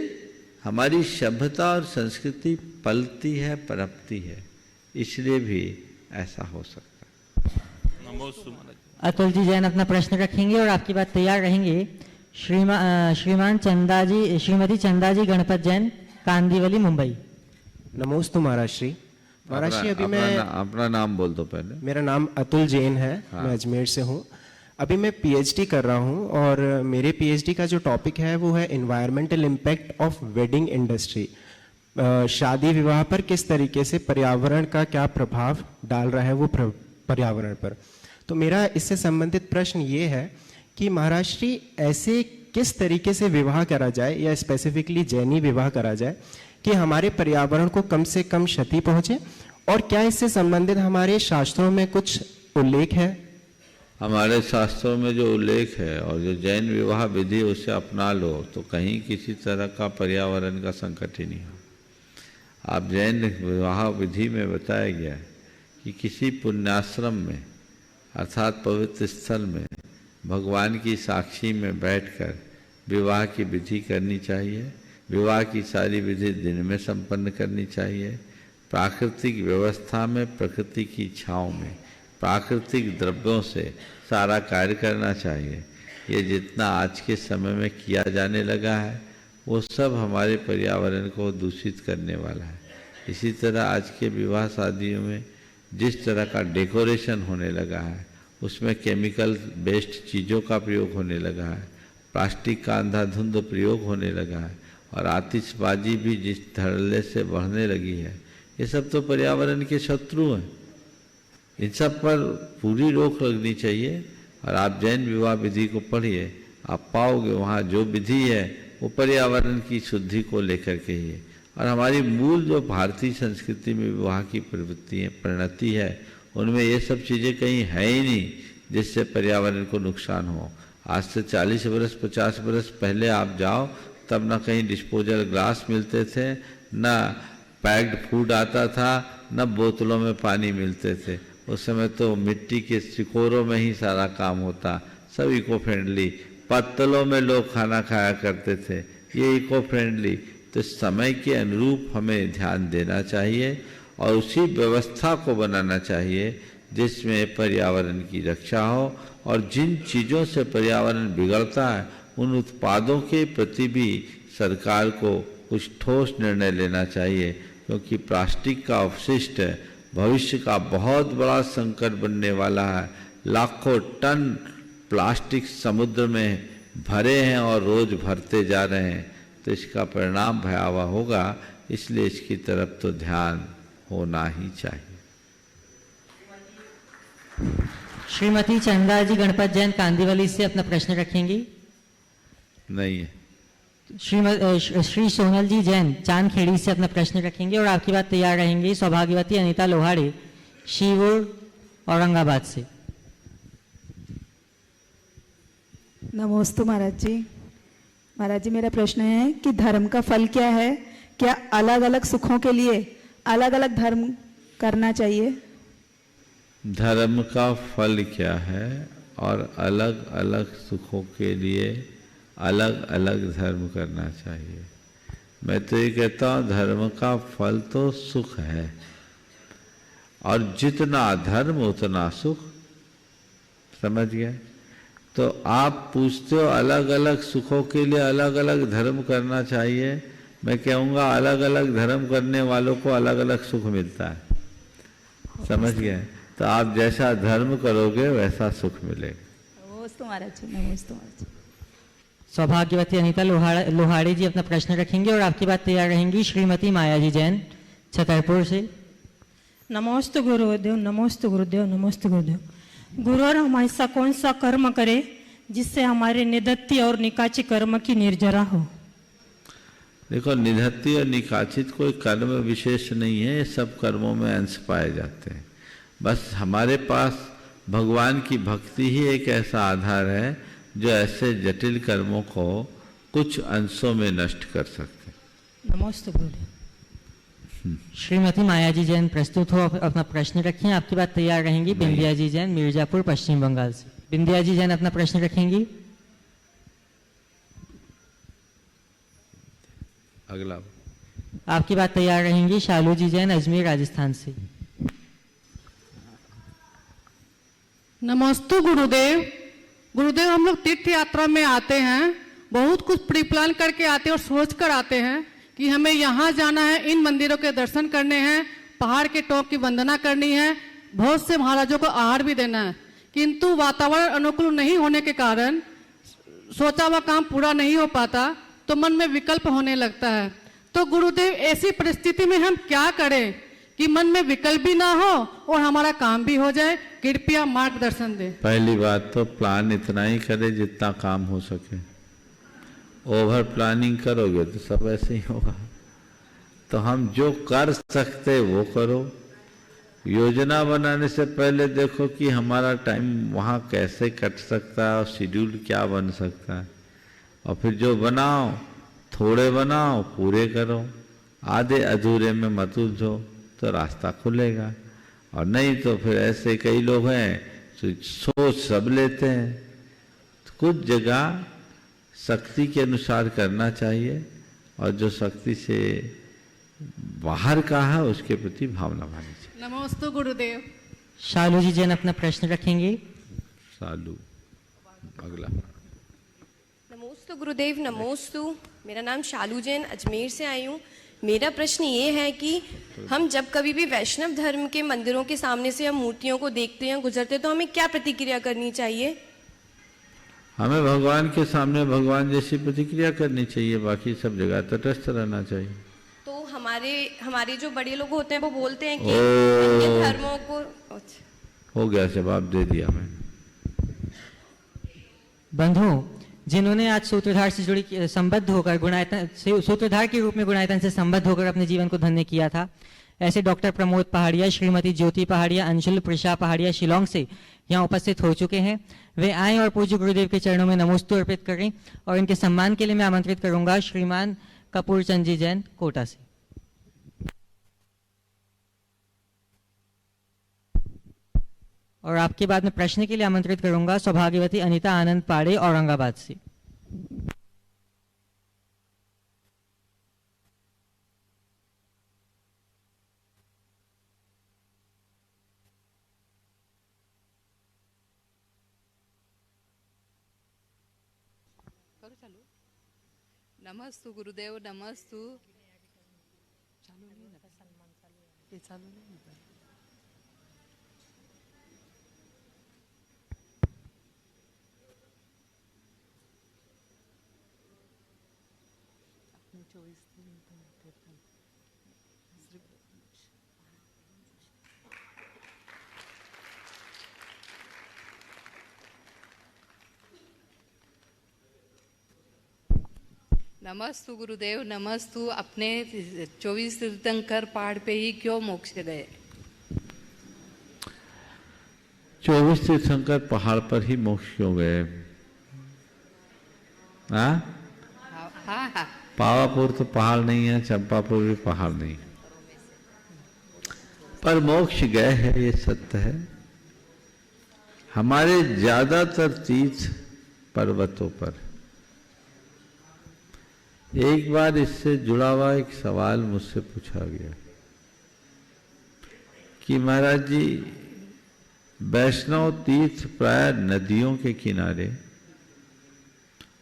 हमारी सभ्यता और संस्कृति पलती है, पनपती है, इसलिए भी ऐसा हो सकता है। नमोस्तु महाराज। अतुल जी जैन अपना प्रश्न रखेंगे और आपकी बात तैयार रहेंगे। श्रीमान श्रीमती चंदा जी गणपत जैन, कांदीवली, मुंबई। नमोस्तु महाराज श्री। महाराज श्री, अभी मैं अपना नाम बोल दो पहले। मेरा नाम अतुल जैन है। हाँ। मैं अजमेर से हूँ। अभी मैं पीएचडी कर रहा हूँ और मेरे पीएचडी का जो टॉपिक है वो है environmental impact of wedding industry. शादी विवाह पर किस तरीके से पर्यावरण का क्या प्रभाव डाल रहा है वो पर्यावरण पर। तो मेरा इससे संबंधित प्रश्न ये है कि महाराज श्री, ऐसे किस तरीके से विवाह करा जाए या स्पेसिफिकली जैनी विवाह करा जाए कि हमारे पर्यावरण को कम से कम क्षति पहुंचे, और क्या इससे संबंधित हमारे शास्त्रों में कुछ उल्लेख है? हमारे शास्त्रों में जो उल्लेख है और जो जैन विवाह विधि उसे अपना लो तो कहीं किसी तरह का पर्यावरण का संकट ही नहीं हो। आप जैन विवाह विधि में बताया गया है कि किसी पुण्याश्रम में अर्थात पवित्र स्थल में भगवान की साक्षी में बैठकर विवाह की विधि करनी चाहिए। विवाह की सारी विधि दिन में संपन्न करनी चाहिए। प्राकृतिक व्यवस्था में, प्रकृति की छाँव में, प्राकृतिक द्रव्यों से सारा कार्य करना चाहिए। ये जितना आज के समय में किया जाने लगा है वो सब हमारे पर्यावरण को दूषित करने वाला है। इसी तरह आज के विवाह शादियों में जिस तरह का डेकोरेशन होने लगा है उसमें केमिकल बेस्ड चीज़ों का प्रयोग होने लगा है, प्लास्टिक का अंधाधुंध प्रयोग होने लगा है और आतिशबाजी भी जिस धड़ल्ले से बढ़ने लगी है, ये सब तो पर्यावरण के शत्रु हैं। इन सब पर पूरी रोक लगनी चाहिए। और आप जैन विवाह विधि को पढ़िए, आप पाओगे वहाँ जो विधि है वो पर्यावरण की शुद्धि को लेकर के ही है। और हमारी मूल जो भारतीय संस्कृति में विवाह की प्रवृत्ति है, परिणति है, उनमें ये सब चीज़ें कहीं है ही नहीं जिससे पर्यावरण को नुकसान हो। आज से 40 वर्ष 50 वर्ष पहले आप जाओ तब ना कहीं डिस्पोजल ग्लास मिलते थे, ना पैक्ड फूड आता था, न बोतलों में पानी मिलते थे। उस समय तो मिट्टी के सिकोरों में ही सारा काम होता, सब इको फ्रेंडली। पत्तलों में लोग खाना खाया करते थे, ये इको फ्रेंडली। तो समय के अनुरूप हमें ध्यान देना चाहिए और उसी व्यवस्था को बनाना चाहिए जिसमें पर्यावरण की रक्षा हो। और जिन चीज़ों से पर्यावरण बिगड़ता है उन उत्पादों के प्रति भी सरकार को कुछ ठोस निर्णय लेना चाहिए, क्योंकि प्लास्टिक का अवशिष्ट भविष्य का बहुत बड़ा संकट बनने वाला है। लाखों टन प्लास्टिक समुद्र में भरे हैं और रोज भरते जा रहे हैं, तो इसका परिणाम भयावह होगा। इसलिए इसकी तरफ तो ध्यान होना ही चाहिए। श्रीमती चंदा जी गणपत जैन कांदीवली से अपना प्रश्न रखेंगी। नहीं है। श्री सोनल जी जैन चांदखेड़ी से अपना प्रश्न रखेंगे और आपकी बात तैयार रहेंगी सौभाग्यवती अनीता लोहाड़े शीवुर औरंगाबाद से। नमोस्तु महाराज जी। महाराज जी, मेरा प्रश्न है कि धर्म का फल क्या है? क्या अलग अलग सुखों के लिए अलग अलग धर्म करना चाहिए? धर्म का फल क्या है और अलग अलग सुखों के लिए अलग अलग धर्म करना चाहिए? मैं तो ये कहता हूँ धर्म का फल तो सुख है, और जितना धर्म उतना सुख। समझ गए? तो आप पूछते हो अलग अलग सुखों के लिए अलग अलग धर्म करना चाहिए। मैं कहूँगा अलग अलग धर्म करने वालों को अलग अलग सुख मिलता है। समझ गए? तो आप जैसा धर्म करोगे वैसा सुख मिलेगा। नमोस्तु महाराज जी। नमोस्तु महाराज जी। सौभाग्यवती अनीता लोहाड़े जी अपना प्रश्न रखेंगे और आपकी बात तैयार रहेंगी श्रीमती माया जी जैन छतरपुर से। नमोस्तु गुरुदेव, नमोस्तु गुरुदेव, नमोस्तु गुरुदेव। गुरु और हम ऐसा कौन सा कर्म करें जिससे हमारे निधत्ती और निकाची कर्म की निर्जरा हो? देखो, निधत्ती और निकाचित कोई कर्म विशेष नहीं है, सब कर्मों में अंश पाए जाते हैं। बस हमारे पास भगवान की भक्ति ही एक ऐसा आधार है जो ऐसे जटिल कर्मों को कुछ अंशों में नष्ट कर सकते हैं। नमोस्तु गुरुदेव। श्रीमती माया जी जैन प्रस्तुत हो, अपना प्रश्न रखिए। आपकी बात तैयार रहेंगी बिंदिया जी जैन मिर्जापुर पश्चिम बंगाल से। बिंदिया जी जैन अपना प्रश्न रखेंगी। अगला आपकी बात तैयार रहेंगी शालू जी जैन अजमेर राजस्थान से। नमस्ते गुरुदेव। गुरुदेव, हम लोग तीर्थ यात्रा में आते हैं, बहुत कुछ प्री प्लान करके आते हैं और सोच कर आते हैं कि हमें यहाँ जाना है, इन मंदिरों के दर्शन करने हैं, पहाड़ के टॉप की वंदना करनी है, बहुत से महाराजों को आहार भी देना है, किंतु वातावरण अनुकूल नहीं होने के कारण सोचा हुआ काम पूरा नहीं हो पाता, तो मन में विकल्प होने लगता है। तो गुरुदेव, ऐसी परिस्थिति में हम क्या करें कि मन में विकल्प भी ना हो और हमारा काम भी हो जाए? कृपया मार्गदर्शन दें। पहली बात तो प्लान इतना ही करे जितना काम हो सके। ओवर प्लानिंग करोगे तो सब ऐसे ही होगा। तो हम जो कर सकते वो करो। योजना बनाने से पहले देखो कि हमारा टाइम वहाँ कैसे कट सकता है और शेड्यूल क्या बन सकता है, और फिर जो बनाओ थोड़े बनाओ, पूरे करो। आधे अधूरे में मत उलझो तो रास्ता खुलेगा, और नहीं तो फिर ऐसे कई लोग हैं तो सोच सब लेते हैं। तो कुछ जगह शक्ति के अनुसार करना चाहिए, और जो शक्ति से बाहर का है उसके प्रति भावना होनी चाहिए। नमस्ते गुरुदेव। शालू जी जैन अपना प्रश्न रखेंगे। शालू अगला। नमोस्तु गुरुदेव। नमोस्तु। मेरा नाम शालू जैन अजमेर से आई हूँ। मेरा प्रश्न ये है कि हम जब कभी भी वैष्णव धर्म के मंदिरों के सामने से हम मूर्तियों को देखते हैं, गुजरते, तो हमें क्या प्रतिक्रिया करनी चाहिए? हमें भगवान के सामने भगवान जैसी प्रतिक्रिया करनी चाहिए, बाकी सब जगह तटस्थ रहना चाहिए। तो हमारे जो बड़े लोग होते हैं वो बोलते हैं कि अन्य धर्मों को। हो गया, जवाब दे दिया मैंने। बंधु, जिन्होंने आज सूत्रधार से जुड़ी संबद्ध होकर गुणायतन से सूत्रधार के रूप में गुणायतन से संबद्ध होकर अपने जीवन को धन्य किया था, ऐसे डॉक्टर प्रमोद पहाड़िया, श्रीमती ज्योति पहाड़िया, अंशुल प्रशा पहाड़िया शिलोंग से यहाँ उपस्थित हो चुके हैं। वे आए और पूज्य गुरुदेव के चरणों में नमोस्तु अर्पित करें, और इनके सम्मान के लिए मैं आमंत्रित करूंगा श्रीमान कपूर चंद जी जैन कोटा से। और आपके बाद में प्रश्न के लिए आमंत्रित करूंगा सौभाग्यवती अनीता आनंद पाड़े औरंगाबाद से। नमस्तु गुरुदेव, नमस्तु। चालू नहीं ना, ये चालू नहीं होता है। अपने 24 दिन नमस्तु गुरुदेव, नमस्तु। अपने 24 तीर्थंकर पहाड़ पे ही क्यों मोक्ष गए? 24 तीर्थंकर पहाड़ पर ही मोक्ष क्यों गए? हाँ, पावापुर तो पहाड़ नहीं है, चंपापुर भी पहाड़ नहीं, पर मोक्ष गए हैं, ये सत्य है। हमारे ज्यादातर तीर्थ पर्वतों पर। एक बार इससे जुड़ा हुआ एक सवाल मुझसे पूछा गया कि महाराज जी, वैष्णव तीर्थ प्राय नदियों के किनारे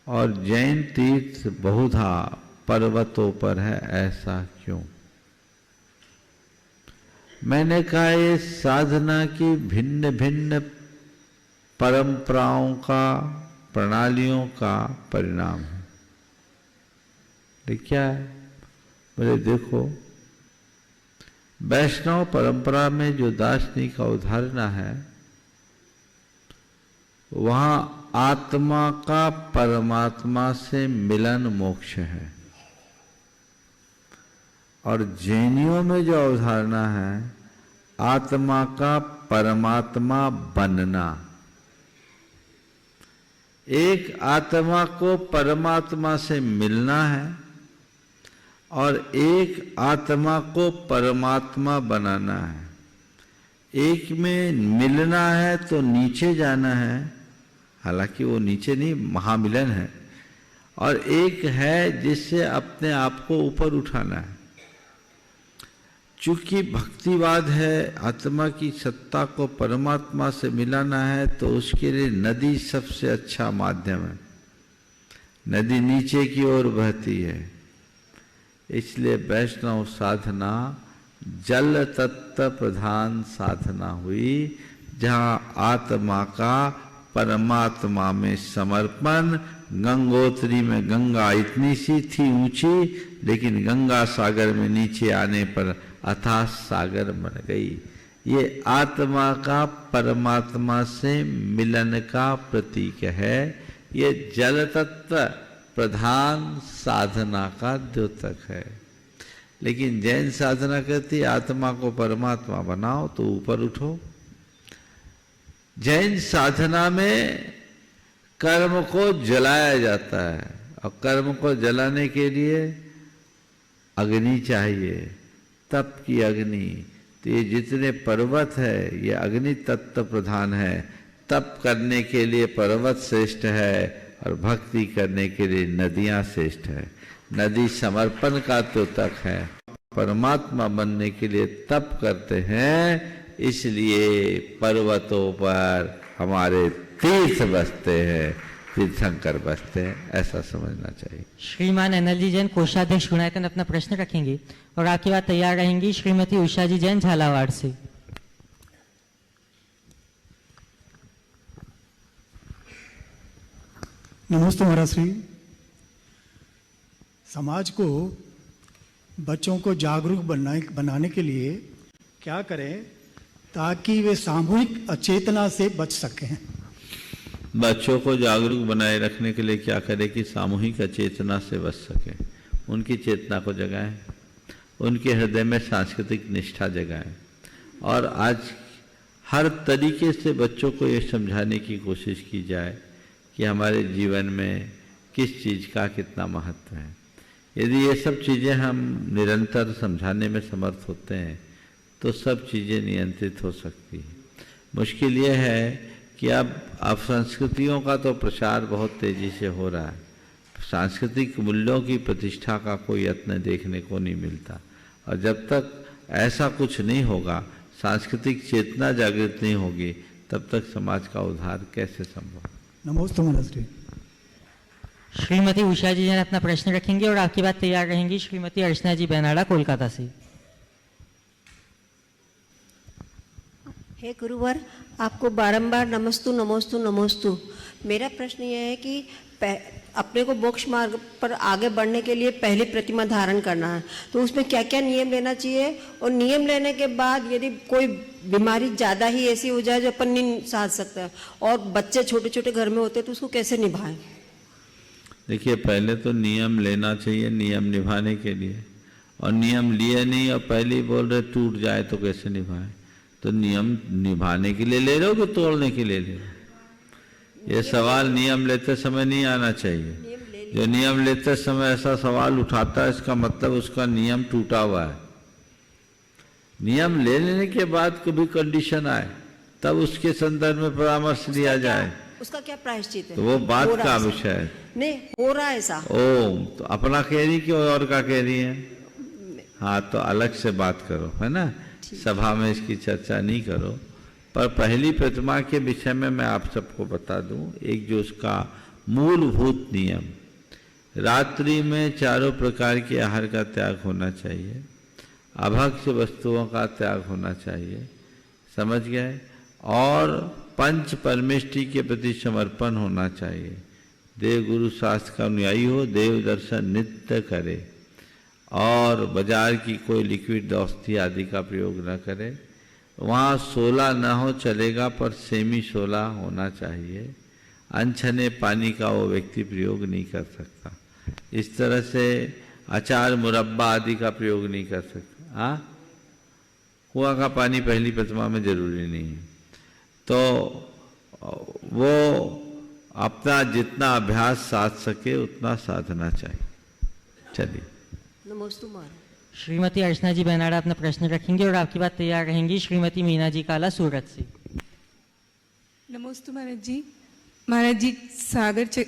और जैन तीर्थ बहुधा पर्वतों पर है, ऐसा क्यों? मैंने कहा ये साधना की भिन्न भिन्न परंपराओं का, प्रणालियों का परिणाम है। क्या है? बोले देखो, वैष्णव परंपरा में जो दार्शनिक अवधारणा है, वहां आत्मा का परमात्मा से मिलन मोक्ष है, और जैनियों में जो अवधारणा है, आत्मा का परमात्मा बनना। एक आत्मा को परमात्मा से मिलना है और एक आत्मा को परमात्मा बनाना है। एक में मिलना है तो नीचे जाना है, हालांकि वो नीचे नहीं, महामिलन है, और एक है जिससे अपने आप को ऊपर उठाना है। चूंकि भक्तिवाद है, आत्मा की सत्ता को परमात्मा से मिलाना है, तो उसके लिए नदी सबसे अच्छा माध्यम है। नदी नीचे की ओर बहती है, इसलिए वैष्णव साधना जल तत्व प्रधान साधना हुई, जहाँ आत्मा का परमात्मा में समर्पण। गंगोत्री में गंगा इतनी सी थी ऊंची, लेकिन गंगा सागर में नीचे आने पर अथाह सागर बन गई। ये आत्मा का परमात्मा से मिलन का प्रतीक है। ये जल तत्व प्रधान साधना का द्योतक है। लेकिन जैन साधना कहती है आत्मा को परमात्मा बनाओ तो ऊपर उठो। जैन साधना में कर्म को जलाया जाता है, और कर्म को जलाने के लिए अग्नि चाहिए, तप की अग्नि। तो ये जितने पर्वत है, ये अग्नि तत्व प्रधान है। तप करने के लिए पर्वत श्रेष्ठ है, और भक्ति करने के लिए नदियां श्रेष्ठ है। नदी समर्पण का द्योतक है, परमात्मा बनने के लिए तप करते हैं, इसलिए पर्वतों पर हमारे तीर्थ बसते हैं, तीर्थंकर बसते हैं, ऐसा समझना चाहिए। श्रीमान एनएल जी जैन कोषाध्यक्ष गुणायतन अपना प्रश्न रखेंगे, और आपके बाद तैयार रहेंगी श्रीमती उषा जी जैन झालावाड़ से। नमस्ते महाराज श्री। समाज को, बच्चों को जागरूक बनाने के लिए क्या करें ताकि वे सामूहिक अचेतना से बच सकें? बच्चों को जागरूक बनाए रखने के लिए क्या करें कि सामूहिक अचेतना से बच सकें? उनकी चेतना को जगाएं, उनके हृदय में सांस्कृतिक निष्ठा जगाएं, और आज हर तरीके से बच्चों को ये समझाने की कोशिश की जाए कि हमारे जीवन में किस चीज़ का कितना महत्व है। यदि ये सब चीज़ें हम निरंतर समझाने में समर्थ होते हैं तो सब चीज़ें नियंत्रित हो सकती हैं। मुश्किल ये है कि अब संस्कृतियों का तो प्रचार बहुत तेज़ी से हो रहा है, सांस्कृतिक मूल्यों की प्रतिष्ठा का कोई यत्न देखने को नहीं मिलता, और जब तक ऐसा कुछ नहीं होगा, सांस्कृतिक चेतना जागृत नहीं होगी, तब तक समाज का उद्धार कैसे संभव? नमस्ते महाराज जी। श्रीमती उषा जी जन अपना प्रश्न रखेंगे और आपकी बात तैयार रहेंगी श्रीमती अर्चना जी बेनाड़ा कोलकाता से। हे गुरुवर, आपको बारंबार नमस्तु नमस्तु नमस्तु। मेरा प्रश्न यह है कि अपने को मोक्ष मार्ग पर आगे बढ़ने के लिए पहली प्रतिमा धारण करना है, तो उसमें क्या क्या नियम लेना चाहिए, और नियम लेने के बाद यदि कोई बीमारी ज़्यादा ही ऐसी हो जाए जो अपन नहीं साध सकता, और बच्चे छोटे छोटे घर में होते हैं, तो उसको कैसे निभाएं? देखिए, पहले तो नियम लेना चाहिए नियम निभाने के लिए, और नियम लिए नहीं और पहले ही बोल रहे टूट जाए तो कैसे निभाएं? तो नियम निभाने के लिए ले रहे हो कि तोड़ने के लिए ले रहे हो? ये सवाल नियम लेते समय नहीं आना चाहिए। जो नियम लेते समय ऐसा सवाल उठाता है, इसका मतलब उसका नियम टूटा हुआ है। नियम ले लेने के बाद कभी कंडीशन आए तब उसके संदर्भ में परामर्श दिया जाए। उसका क्या प्रायश्चित है? तो वो बात का विषय है। नहीं हो रहा है ऐसा। तो अपना कह रही कि और का कह रही है? हाँ, तो अलग से बात करो, है ना, सभा में इसकी चर्चा नहीं करो। पर पहली प्रतिमा के विषय में मैं आप सबको बता दूं, एक जो उसका मूलभूत नियम, रात्रि में चारों प्रकार के आहार का त्याग होना चाहिए, अभक्ष्य वस्तुओं का त्याग होना चाहिए, समझ गए, और पंच परमेष्टि के प्रति समर्पण होना चाहिए। देव गुरु शास्त्र का अनुयायी हो, देव दर्शन नित्य करे, और बाजार की कोई लिक्विड औषधि आदि का प्रयोग न करे। वहाँ 16 न हो चलेगा, पर सेमी 16 होना चाहिए। अनछने पानी का वो व्यक्ति प्रयोग नहीं कर सकता। इस तरह से अचार मुरब्बा आदि का प्रयोग नहीं कर सकता। हाँ, कुआं का पानी पहली प्रतिमा में जरूरी नहीं है। तो वो अपना जितना अभ्यास साध सके उतना साधना चाहिए। चलिए, नमस्ते महाराज। श्रीमती अर्चना जी बेनाड़ा अपना प्रश्न रखेंगे और आपकी बात तैयार रहेंगी श्रीमती मीना जी काला सूरत से। नमस्ते महाराज जी। महाराज जी,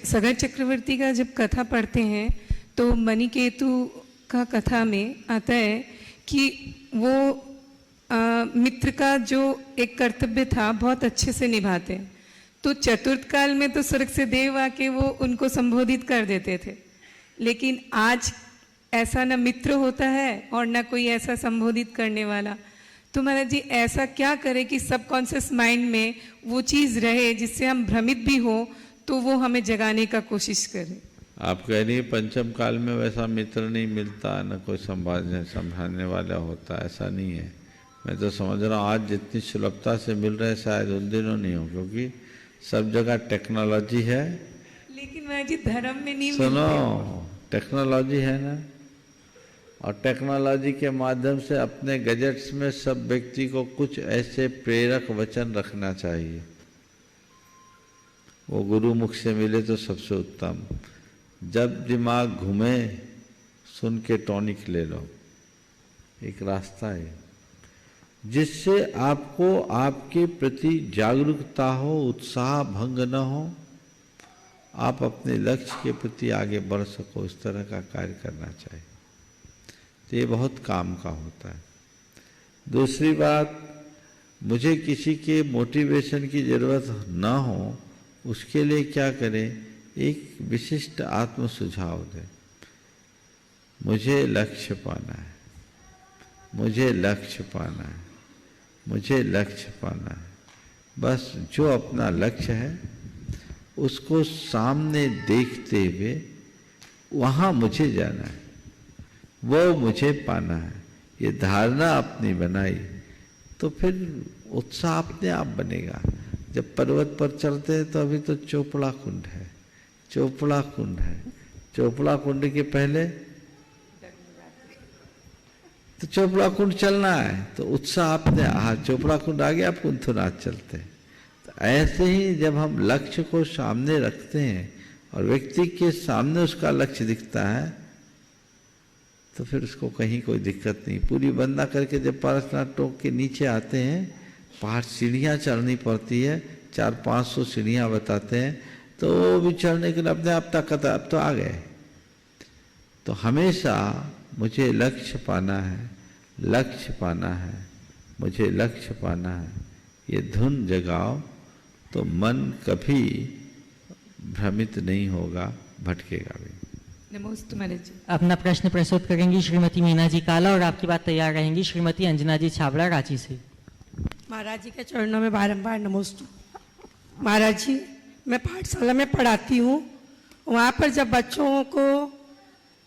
सागर चक्रवर्ती का जब कथा पढ़ते हैं तो मणिकेतु का कथा में आता है कि वो मित्र का जो एक कर्तव्य था बहुत अच्छे से निभाते हैं। तो चतुर्थ काल में तो स्वर्ग से देव आके वो उनको संबोधित कर देते थे, लेकिन आज ऐसा न मित्र होता है और न कोई ऐसा संबोधित करने वाला। तो महाराज जी, ऐसा क्या करें कि सबकॉन्शियस माइंड में वो चीज़ रहे जिससे हम भ्रमित भी हो तो वो हमें जगाने का कोशिश करें? आप कह रही है पंचम काल में वैसा मित्र नहीं मिलता, न कोई संभालने वाला होता, ऐसा नहीं है। मैं तो समझ रहा हूँ आज जितनी सुलभता से मिल रहे हैं शायद उन दिनों नहीं हो, क्योंकि सब जगह टेक्नोलॉजी है। लेकिन महाराज जी, धर्म में नहीं सुनो, टेक्नोलॉजी है ना, और टेक्नोलॉजी के माध्यम से अपने गैजेट्स में सब व्यक्ति को कुछ ऐसे प्रेरक वचन रखना चाहिए। वो गुरु मुख से मिले तो सबसे उत्तम। जब दिमाग घूमे सुन के टॉनिक ले लो, एक रास्ता है जिससे आपको आपके प्रति जागरूकता हो, उत्साह भंग न हो, आप अपने लक्ष्य के प्रति आगे बढ़ सको, इस तरह का कार्य करना चाहिए। तो ये बहुत काम का होता है। दूसरी बात, मुझे किसी के मोटिवेशन की ज़रूरत ना हो, उसके लिए क्या करें, एक विशिष्ट आत्म सुझाव दें। मुझे लक्ष्य पाना है, मुझे लक्ष्य पाना है, मुझे लक्ष्य पाना है। बस जो अपना लक्ष्य है उसको सामने देखते हुए वहाँ मुझे जाना है, वो मुझे पाना है। ये धारणा अपनी बनाई तो फिर उत्साह अपने आप बनेगा। जब पर्वत पर चढ़ते हैं तो अभी तो चोपड़ा कुंड है, चोपड़ा कुंड है, चोपड़ा कुंड के पहले तो चोपड़ा कुंड चलना है, तो उत्साह अपने चोपड़ा कुंड आ गया, आप कुंथुनाथ चलते हैं। तो ऐसे ही जब हम लक्ष्य को सामने रखते हैं और व्यक्ति के सामने उसका लक्ष्य दिखता है तो फिर उसको कहीं कोई दिक्कत नहीं। पूरी बंदा करके जब पारसनाथ टोक के नीचे आते हैं, पहाड़ सीढ़ियाँ चढ़नी पड़ती है, 400-500 सीढ़ियाँ बताते हैं, तो वो भी चढ़ने के लिए अपने आप ताकत, अब तो आ गए। तो हमेशा मुझे लक्ष्य पाना है, लक्ष्य पाना है, मुझे लक्ष्य पाना है, ये धुन जगाओ तो मन कभी भ्रमित नहीं होगा। भटकेगा भी। नमस्ते महाराज जी। अपना प्रश्न प्रस्तुत करेंगी श्रीमती मीना जी काला और आपकी बात तैयार रहेंगी श्रीमती अंजना जी छाबड़ा रांची से। महाराज जी के चरणों में बारंबार नमस्ते। महाराज जी, मैं पाठशाला में पढ़ाती हूँ। वहाँ पर जब बच्चों को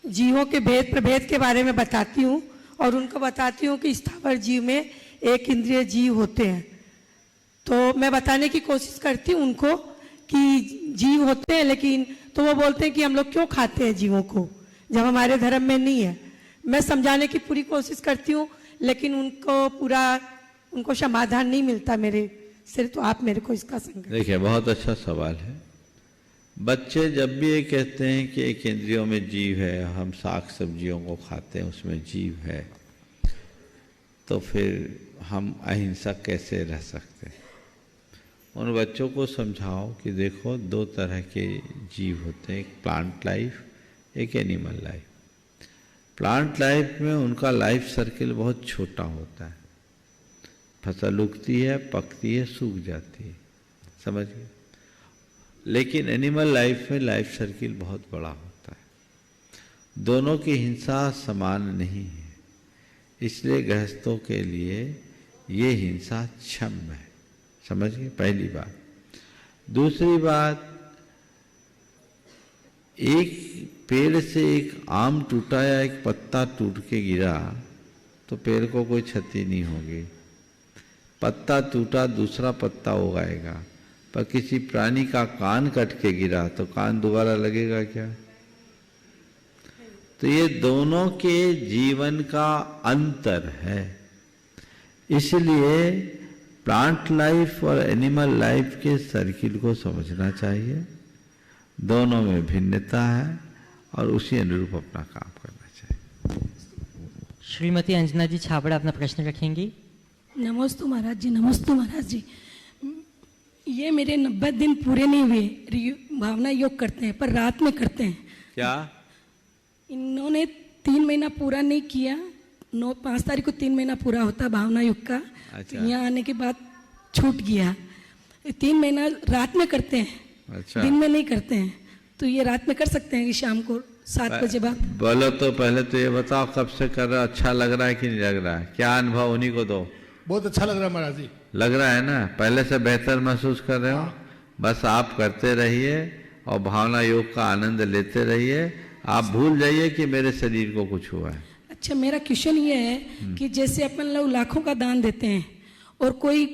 जीवों के भेद प्रभेद के बारे में बताती हूँ और उनको बताती हूँ कि स्थावर जीव में एक इंद्रिय जीव होते हैं, तो मैं बताने की कोशिश करती हूँ उनको कि जीव होते हैं, लेकिन तो वो बोलते हैं कि हम लोग क्यों खाते हैं जीवों को जब हमारे धर्म में नहीं है। मैं समझाने की पूरी कोशिश करती हूँ, लेकिन उनको समाधान नहीं मिलता मेरे से। तो आप मेरे को इसका संकेत। देखिए, बहुत अच्छा सवाल है। बच्चे जब भी ये कहते हैं कि एक इंद्रियों में जीव है, हम साग सब्जियों को खाते हैं उसमें जीव है, तो फिर हम अहिंसक कैसे रह सकते हैं? उन बच्चों को समझाओ कि देखो, दो तरह के जीव होते हैं, एक प्लांट लाइफ, एक एनिमल लाइफ। प्लांट लाइफ में उनका लाइफ सर्किल बहुत छोटा होता है। फसल उगती है, पकती है, सूख जाती है, समझ गए। लेकिन एनिमल लाइफ में लाइफ सर्किल बहुत बड़ा होता है। दोनों की हिंसा समान नहीं है, इसलिए गृहस्थों के लिए ये हिंसा क्षम्य है, समझ गए, पहली बात। दूसरी बात, एक पेड़ से एक आम टूटा या एक पत्ता टूट के गिरा तो पेड़ को कोई क्षति नहीं होगी। पत्ता टूटा, दूसरा पत्ता उगाएगा, पर किसी प्राणी का कान कट के गिरा तो कान दोबारा लगेगा क्या? तो ये दोनों के जीवन का अंतर है। इसलिए प्लांट लाइफ और एनिमल लाइफ के सर्किल को समझना चाहिए। दोनों में भिन्नता है और उसी अनुरूप अपना काम करना चाहिए। श्रीमती अंजना जी छाबड़ा अपना प्रश्न रखेंगी। नमस्ते महाराज जी। नमस्ते महाराज जी। ये मेरे 90 दिन पूरे नहीं हुए। भावना योग करते हैं पर रात में करते हैं। क्या? इन्होंने 3 महीना पूरा नहीं किया। 5 तारीख को 3 महीना पूरा होता भावना युग का। अच्छा। तो यहाँ आने के बाद छूट गया। 3 महीना रात में करते हैं। अच्छा। दिन में नहीं करते हैं। तो ये रात में कर सकते हैं कि शाम को 7 बजे बाद? बोलो तो पहले तो ये बताओ कब से कर रहा, अच्छा लग रहा है कि नहीं लग रहा है? क्या अनुभव उन्हीं को दो। बहुत अच्छा लग रहा है महाराज जी। लग रहा है ना? पहले से बेहतर महसूस कर रहे हो? बस आप करते रहिए और भावना योग का आनंद लेते रहिए। आप भूल जाइए कि मेरे शरीर को कुछ हुआ है। अच्छा, मेरा क्वेश्चन ये है कि जैसे अपन लोग लाखों का दान देते हैं और कोई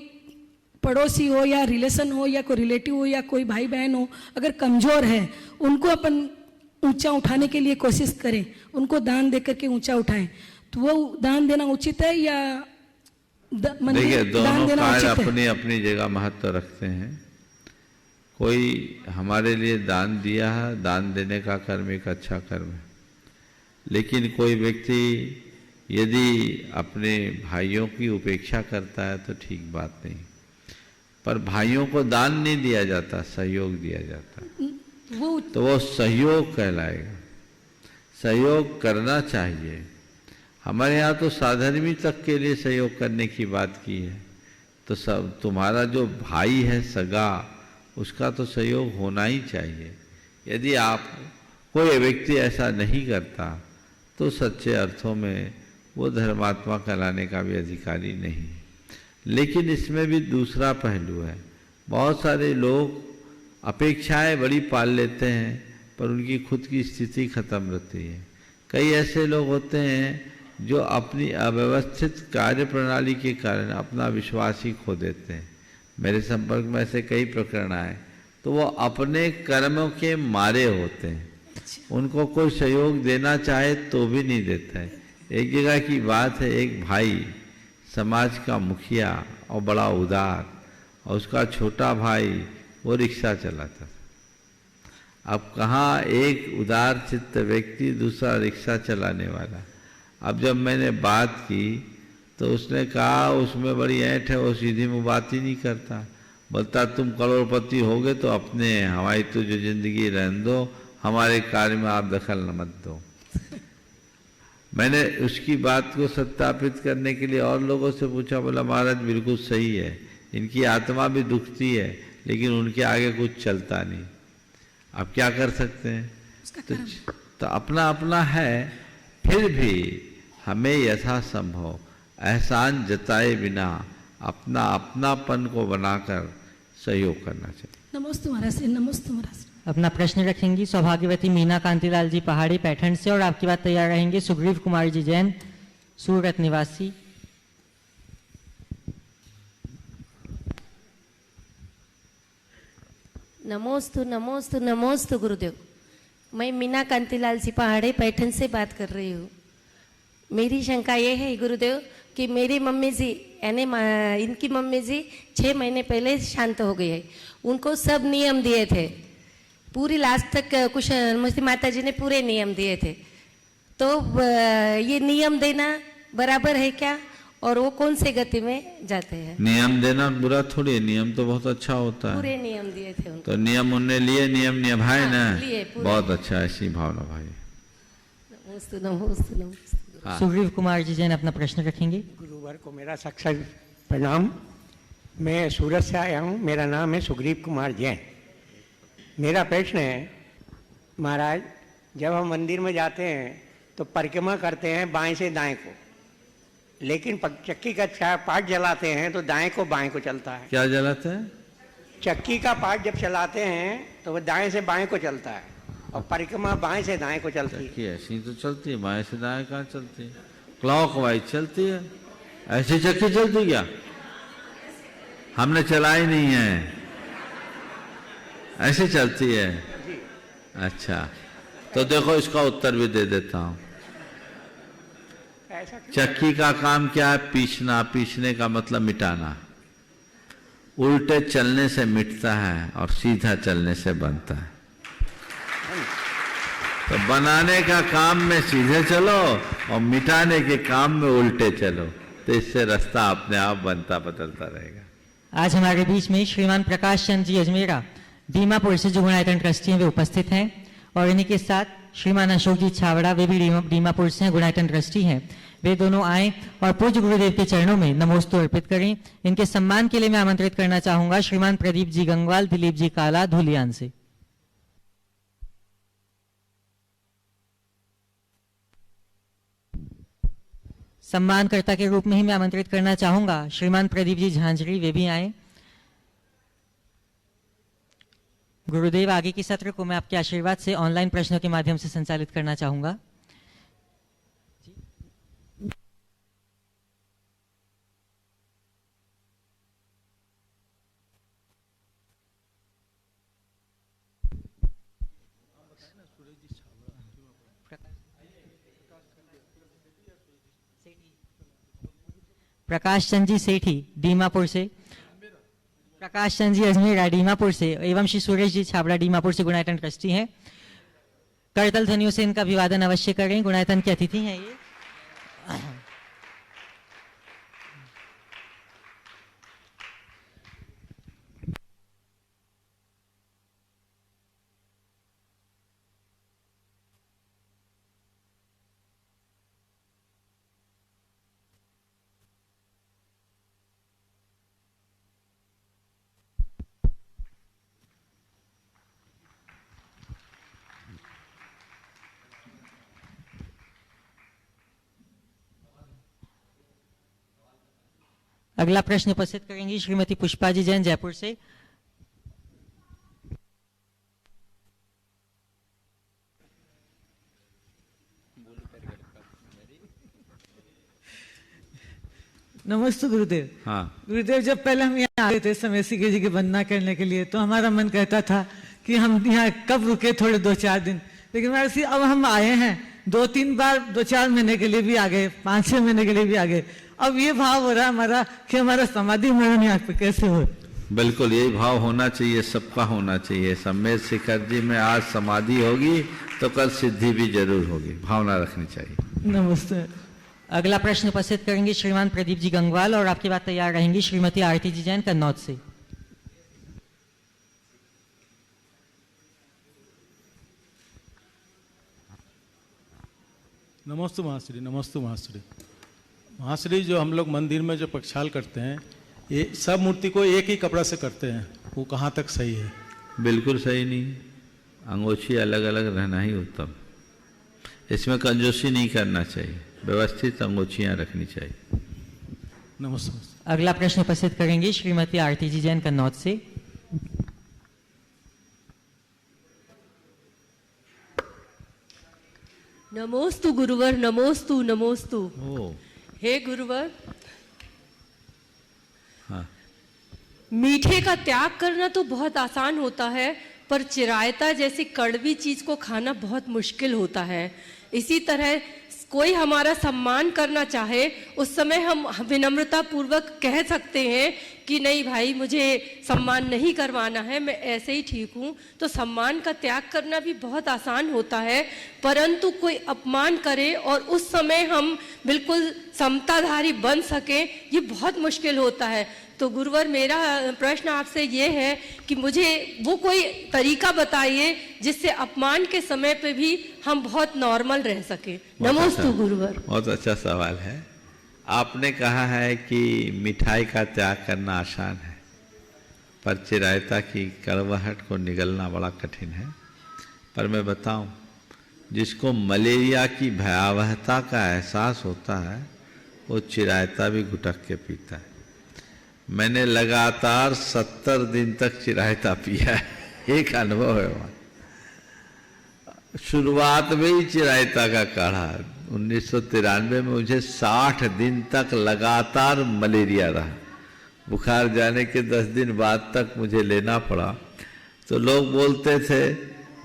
पड़ोसी हो या रिलेशन हो या कोई रिलेटिव हो या कोई भाई बहन हो, अगर कमजोर है, उनको अपन ऊंचा उठाने के लिए कोशिश करें, उनको दान देकर के ऊंचा उठाएं, तो वो दान देना उचित है या देखिए, दोनों कार्य अपनी अपनी जगह महत्व रखते हैं। कोई हमारे लिए दान दिया है, दान देने का कर्म एक अच्छा कर्म है। लेकिन कोई व्यक्ति यदि अपने भाइयों की उपेक्षा करता है तो ठीक बात नहीं। पर भाइयों को दान नहीं दिया जाता, सहयोग दिया जाता, तो वो सहयोग कहलाएगा। सहयोग करना चाहिए। हमारे यहाँ तो साधर्मी तक के लिए सहयोग करने की बात की है। तो सब तुम्हारा जो भाई है सगा, उसका तो सहयोग होना ही चाहिए। यदि आप कोई व्यक्ति ऐसा नहीं करता तो सच्चे अर्थों में वो धर्मात्मा कहलाने का भी अधिकारी नहीं। लेकिन इसमें भी दूसरा पहलू है। बहुत सारे लोग अपेक्षाएं बड़ी पाल लेते हैं पर उनकी खुद की स्थिति खत्म रहती है। कई ऐसे लोग होते हैं जो अपनी अव्यवस्थित कार्य प्रणाली के कारण अपना विश्वास ही खो देते हैं। मेरे संपर्क में ऐसे कई प्रकरण आए, तो वो अपने कर्मों के मारे होते हैं। उनको कोई सहयोग देना चाहे तो भी नहीं देता है। एक जगह की बात है, एक भाई समाज का मुखिया और बड़ा उदार, और उसका छोटा भाई वो रिक्शा चलाता था। अब कहाँ एक उदार चित्त व्यक्ति, दूसरा रिक्शा चलाने वाला। अब जब मैंने बात की तो उसने कहा उसमें बड़ी ऐंठ है, वो सीधी मुँह बात ही नहीं करता। बोलता तुम करोड़पति होगे तो अपने, हमारी तो जो जिंदगी रहने दो, हमारे कार्य में आप दखल न मत दो। मैंने उसकी बात को सत्यापित करने के लिए और लोगों से पूछा, बोला महाराज बिल्कुल सही है, इनकी आत्मा भी दुखती है लेकिन उनके आगे कुछ चलता नहीं। अब क्या कर सकते हैं? तो अपना अपना है, फिर भी हमें यथासंभव एहसान जताए बिना अपना अपनापन को बनाकर सहयोग करना चाहिए। नमस्ते महाराज जी, नमस्ते महाराज। अपना प्रश्न रखेंगी सौभाग्यवती मीना कांतिलाल जी पहाड़ी पैठण से, और आपकी बात तैयार रहेंगे सुग्रीव कुमार जी जैन सूरत निवासी। नमोस्तु नमोस्तु नमोस्तु गुरुदेव। मैं मीना कांतिलाल जी पहाड़ी पैठण से बात कर रही हूँ। मेरी शंका ये है गुरुदेव कि मेरी मम्मी जी यानी इनकी मम्मी जी 6 महीने पहले शांत हो गई है। उनको सब नियम दिए थे, पूरी लास्ट तक कुछ मुझे माता जी ने पूरे नियम दिए थे। तो ये नियम देना बराबर है क्या, और वो कौन से गति में जाते हैं? नियम देना बुरा थोड़ी है, नियम तो बहुत अच्छा होता है। पूरे नियम दिए थे उनको। तो नियम उनने लिए, नियम निभाए हाँ, ना, लिए पूरे। बहुत अच्छा, ऐसी भावना भाई। नमोस्तु नमोस्तु नमोस्तु। हाँ। सुग्रीव कुमार जी जैन अपना प्रश्न रखेंगे। गुरुवर को मेरा सक्षम प्रणाम। मैं सूरत से आया हूँ, मेरा नाम है सुग्रीव कुमार जैन। मेरा प्रश्न है महाराज, जब हम मंदिर में जाते हैं तो परिक्रमा करते हैं बाएं से दाएं को, लेकिन चक्की का पार्ट जलाते हैं तो दाएं को बाएं को चलता है। क्या जलाते हैं? चक्की का पार्ट जब चलाते हैं तो वो दाएं से बाएं को चलता है, और परिक्रमा बाएं से दाएं को चलती है। चक्की ऐसी तो चलती है, बाएं से दाएं कहाँ चलती है? क्लॉकवाइज चलती है। ऐसी चक्की चलती क्या? हमने चलाई नहीं है, ऐसे चलती है। अच्छा, तो देखो इसका उत्तर भी दे देता हूं। चक्की का काम क्या है? पीसना। पीसने का मतलब मिटाना। उल्टे चलने से मिटता है और सीधा चलने से बनता है। तो बनाने का काम में सीधे चलो और मिटाने के काम में उल्टे चलो, तो इससे रास्ता अपने आप बनता बदलता रहेगा। आज हमारे बीच में श्रीमान प्रकाश चंद जी अजमेरा दीमापुर से जो गुणायतन ट्रस्टी हैं वे उपस्थित हैं, और इन्हीं के साथ श्रीमान अशोक जी छावड़ा, वे भी दीमापुर से गुणायतन ट्रस्टी हैं। वे दोनों आए और पूज्य गुरुदेव के चरणों में नमोस्तु अर्पित करें। इनके सम्मान के लिए मैं आमंत्रित करना चाहूंगा श्रीमान प्रदीप जी गंगवाल, दिलीप जी काला, धुलियान से। सम्मानकर्ता के रूप में ही मैं आमंत्रित करना चाहूंगा श्रीमान प्रदीप जी झांझरी, वे भी आए। गुरुदेव, आगे के सत्र को मैं आपके आशीर्वाद से ऑनलाइन प्रश्नों के माध्यम से संचालित करना चाहूंगा। प्रकाश चंद जी सेठी दीमापुर से, प्रकाश चंद जी अजमेरा दीमापुर से, एवं श्री सुरेश जी छाबड़ा दीमापुर से गुणायतन ट्रस्टी हैं। करतल ध्वनियों से इनका अभिवादन अवश्य करें। गुणायतन के अतिथि हैं ये। अगला प्रश्न उपस्थित करेंगी श्रीमती पुष्पा जी जैन जयपुर से। नमस्ते गुरुदेव। हाँ। गुरुदेव, जब पहले हम यहाँ आए थे समय सिंह जी की वंदना करने के लिए, तो हमारा मन कहता था कि हम यहाँ कब रुके, थोड़े 2-4 दिन। लेकिन वैसे अब हम आए हैं 2-3 बार, 2-4 महीने के लिए भी आ गए, 5-6 महीने के लिए भी आ गए। अब ये भाव हो रहा है हमारा कि हमारा समाधि मरण यहाँ पे कैसे हो। बिल्कुल यही भाव होना चाहिए, सबका होना चाहिए। सम्मेद शिखर जी में आज समाधि होगी तो कल सिद्धि भी जरूर होगी, भावना रखनी चाहिए। नमस्ते। अगला प्रश्न उपस्थित करेंगे श्रीमान प्रदीप जी गंगवाल, और आपके बाद तैयार रहेंगी श्रीमती आरती जी जैन कन्नौज से। नमस्ते महाश्री, नमस्ते महाश्री। महाश्री, जो हम लोग मंदिर में जो प्रक्षाल करते हैं, ये सब मूर्ति को एक ही कपड़ा से करते हैं, वो कहाँ तक सही है? बिल्कुल सही नहीं। अंगोछी अलग अलग रहना ही उत्तम। इसमें कंजूसी नहीं करना चाहिए, व्यवस्थित अंगोछियाँ रखनी चाहिए। नमस्कार। अगला प्रश्न उपस्थित करेंगी श्रीमती आरती जी जैन कन्नौज से। नमोस्तु गुरुवर, नमोस्तु नमोस्तु। हे गुरुवर, हाँ। मीठे का त्याग करना तो बहुत आसान होता है, पर चिरायता जैसी कड़वी चीज को खाना बहुत मुश्किल होता है। इसी तरह कोई हमारा सम्मान करना चाहे, उस समय हम विनम्रता पूर्वक कह सकते हैं कि नहीं भाई, मुझे सम्मान नहीं करवाना है, मैं ऐसे ही ठीक हूँ। तो सम्मान का त्याग करना भी बहुत आसान होता है, परंतु कोई अपमान करे और उस समय हम बिल्कुल समताधारी बन सके, ये बहुत मुश्किल होता है। तो गुरुवर, मेरा प्रश्न आपसे ये है कि मुझे वो कोई तरीका बताइए जिससे अपमान के समय पे भी हम बहुत नॉर्मल रह सके। नमोस्तु गुरुवर। बहुत अच्छा सवाल है। आपने कहा है कि मिठाई का त्याग करना आसान है, पर चिरायता की कड़वाहट को निगलना बड़ा कठिन है। पर मैं बताऊं, जिसको मलेरिया की भयावहता का एहसास होता है, वो चिरायता भी गुटक के पीता है। मैंने लगातार 70 दिन तक चिरायता पिया है, एक अनुभव है वहाँ। शुरुआत में ही चिरायता का काढ़ा, 1993 में मुझे 60 दिन तक लगातार मलेरिया रहा। बुखार जाने के 10 दिन बाद तक मुझे लेना पड़ा। तो लोग बोलते थे,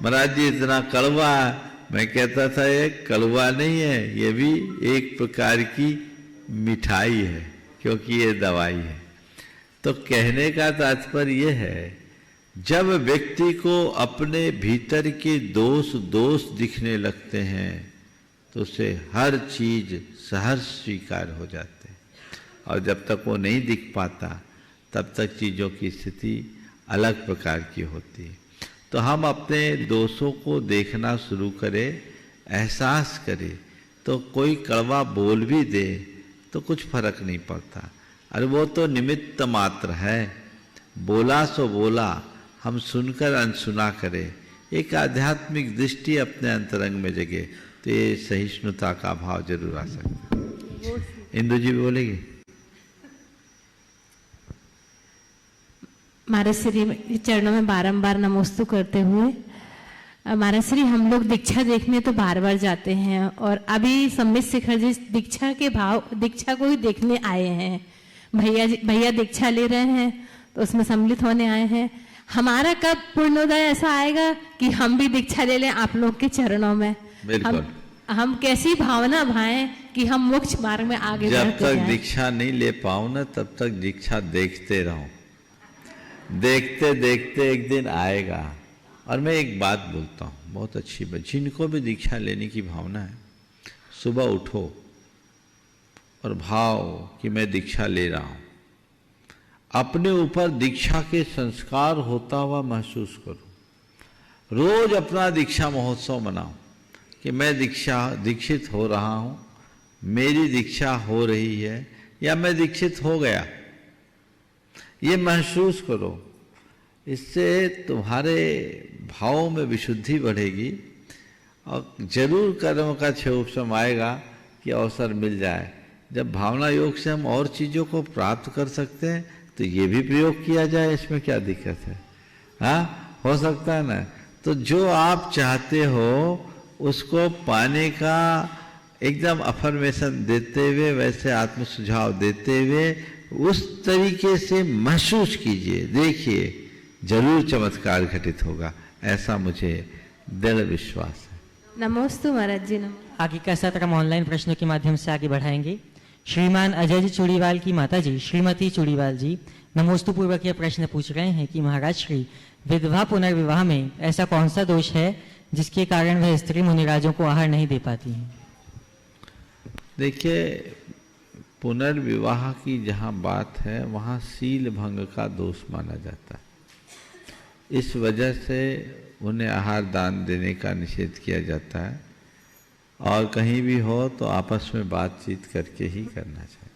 महाराज जी इतना कड़वा है। मैं कहता था ये कड़वा नहीं है, ये भी एक प्रकार की मिठाई है, क्योंकि ये दवाई है। तो कहने का तात्पर्य यह है, जब व्यक्ति को अपने भीतर के दोष दिखने लगते हैं तो उसे हर चीज सहर्ष स्वीकार हो जाते हैं, और जब तक वो नहीं दिख पाता तब तक चीज़ों की स्थिति अलग प्रकार की होती है। तो हम अपने दोषों को देखना शुरू करें, एहसास करें, तो कोई कड़वा बोल भी दे तो कुछ फर्क नहीं पड़ता। अरे वो तो निमित्त मात्र है, बोला सो बोला, हम सुनकर अनसुना करें, एक आध्यात्मिक दृष्टि अपने अंतरंग में जगे, तो ये सहिष्णुता का भाव जरूर आ सकता है। इंदु जी भी बोलेगी। महाराज श्री चरणों में बारंबार नमोस्तु करते हुए, महाराज श्री हम लोग दीक्षा देखने तो बार बार जाते हैं, और अभी सम्मित शिखर जी दीक्षा को ही देखने आए हैं। भैया दीक्षा ले रहे हैं तो उसमें सम्मिलित होने आए हैं। हमारा कब पूर्णोदय ऐसा आएगा कि हम भी दीक्षा ले लें आप लोग के चरणों में? हम कैसी भावना भाएं कि हम मोक्ष मार्ग में आगे जब तक दीक्षा नहीं ले पाओ ना, तब तक दीक्षा देखते रहो। देखते देखते एक दिन आएगा। और मैं एक बात बोलता हूँ, बहुत अच्छी बात, जिनको भी दीक्षा लेने की भावना है, सुबह उठो और भाव कि मैं दीक्षा ले रहा हूँ, अपने ऊपर दीक्षा के संस्कार होता हुआ महसूस करो। रोज अपना दीक्षा महोत्सव मनाओ कि मैं दीक्षित हो रहा हूँ, मेरी दीक्षा हो रही है, या मैं दीक्षित हो गया, ये महसूस करो। इससे तुम्हारे भावों में विशुद्धि बढ़ेगी, और जरूर कर्म का क्षोभ आएगा कि अवसर मिल जाए। जब भावना योग से हम और चीज़ों को प्राप्त कर सकते हैं तो ये भी प्रयोग किया जाए, इसमें क्या दिक्कत है? हाँ, हो सकता है ना। तो जो आप चाहते हो उसको पाने का एकदम अफर्मेशन देते हुए, वैसे आत्म सुझाव देते हुए उस तरीके से महसूस कीजिए, देखिए, जरूर चमत्कार घटित होगा, ऐसा मुझे दृढ़ विश्वास है। नमोस्तु महाराज जी। आगे का सत्र हम ऑनलाइन प्रश्नों के माध्यम से आगे बढ़ाएंगे। श्रीमान अजय जी चूड़ीवाल की माता जी श्रीमती चूड़ीवाल जी नमोस्तु पूर्वक यह प्रश्न पूछ रहे हैं कि महाराज श्री, विधवा पुनर्विवाह में ऐसा कौन सा दोष है जिसके कारण वह स्त्री मुनिराजों को आहार नहीं दे पाती हैं? देखिए, पुनर्विवाह की जहाँ बात है वहाँ शील भंग का दोष माना जाता है। इस वजह से उन्हें आहार दान देने का निषेध किया जाता है, और कहीं भी हो तो आपस में बातचीत करके ही करना चाहिए।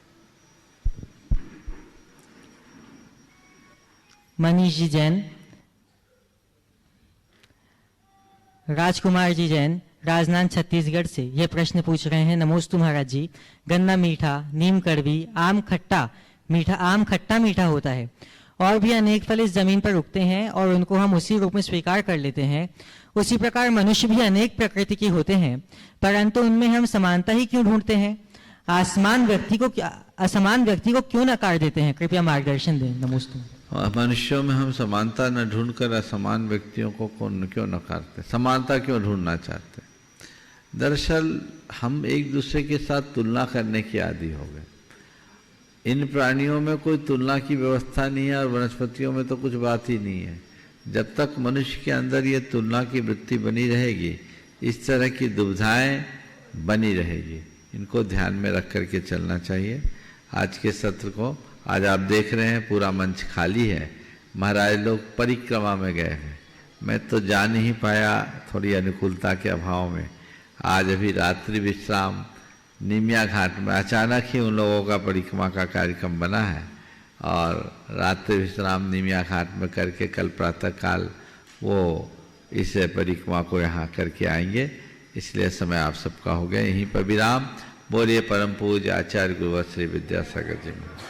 मनीष जी जैन। राजकुमार जी जैन राजनांद छत्तीसगढ़ से ये प्रश्न पूछ रहे हैं। नमोस्तु महाराज जी। गन्ना मीठा, नीम कड़वी, आम खट्टा मीठा होता है और भी अनेक फल इस जमीन पर उगते हैं और उनको हम उसी रूप में स्वीकार कर लेते हैं। उसी प्रकार मनुष्य भी अनेक प्रकृति के होते हैं, परंतु उनमें हम समानता ही क्यों ढूंढते हैं? असमान व्यक्ति को क्यों नकार देते हैं? कृपया मार्गदर्शन दें। नमोस्तु। मनुष्यों में हम समानता न ढूंढकर असमान व्यक्तियों को क्यों नकारते, समानता क्यों ढूंढना चाहते? दरअसल हम एक दूसरे के साथ तुलना करने के आदी हो गए। इन प्राणियों में कोई तुलना की व्यवस्था नहीं है और वनस्पतियों में तो कुछ बात ही नहीं है। जब तक मनुष्य के अंदर ये तुलना की वृत्ति बनी रहेगी, इस तरह की दुविधाएं बनी रहेगी। इनको ध्यान में रख करके चलना चाहिए। आज के सत्र को, आज आप देख रहे हैं पूरा मंच खाली है, महाराज लोग परिक्रमा में गए हैं। मैं तो जा नहीं पाया थोड़ी अनुकूलता के अभाव में। आज अभी रात्रि विश्राम निमिया घाट में अचानक ही उन लोगों का परिक्रमा का कार्यक्रम बना है और रात्रि विश्राम निमिया घाट में करके कल प्रातः काल वो इस परिक्रमा को यहाँ करके आएंगे। इसलिए समय आप सबका हो गया। यहीं पर विराम। बोलिए परम पूज्य आचार्य गुरुवर श्री विद्यासागर जी महाराज।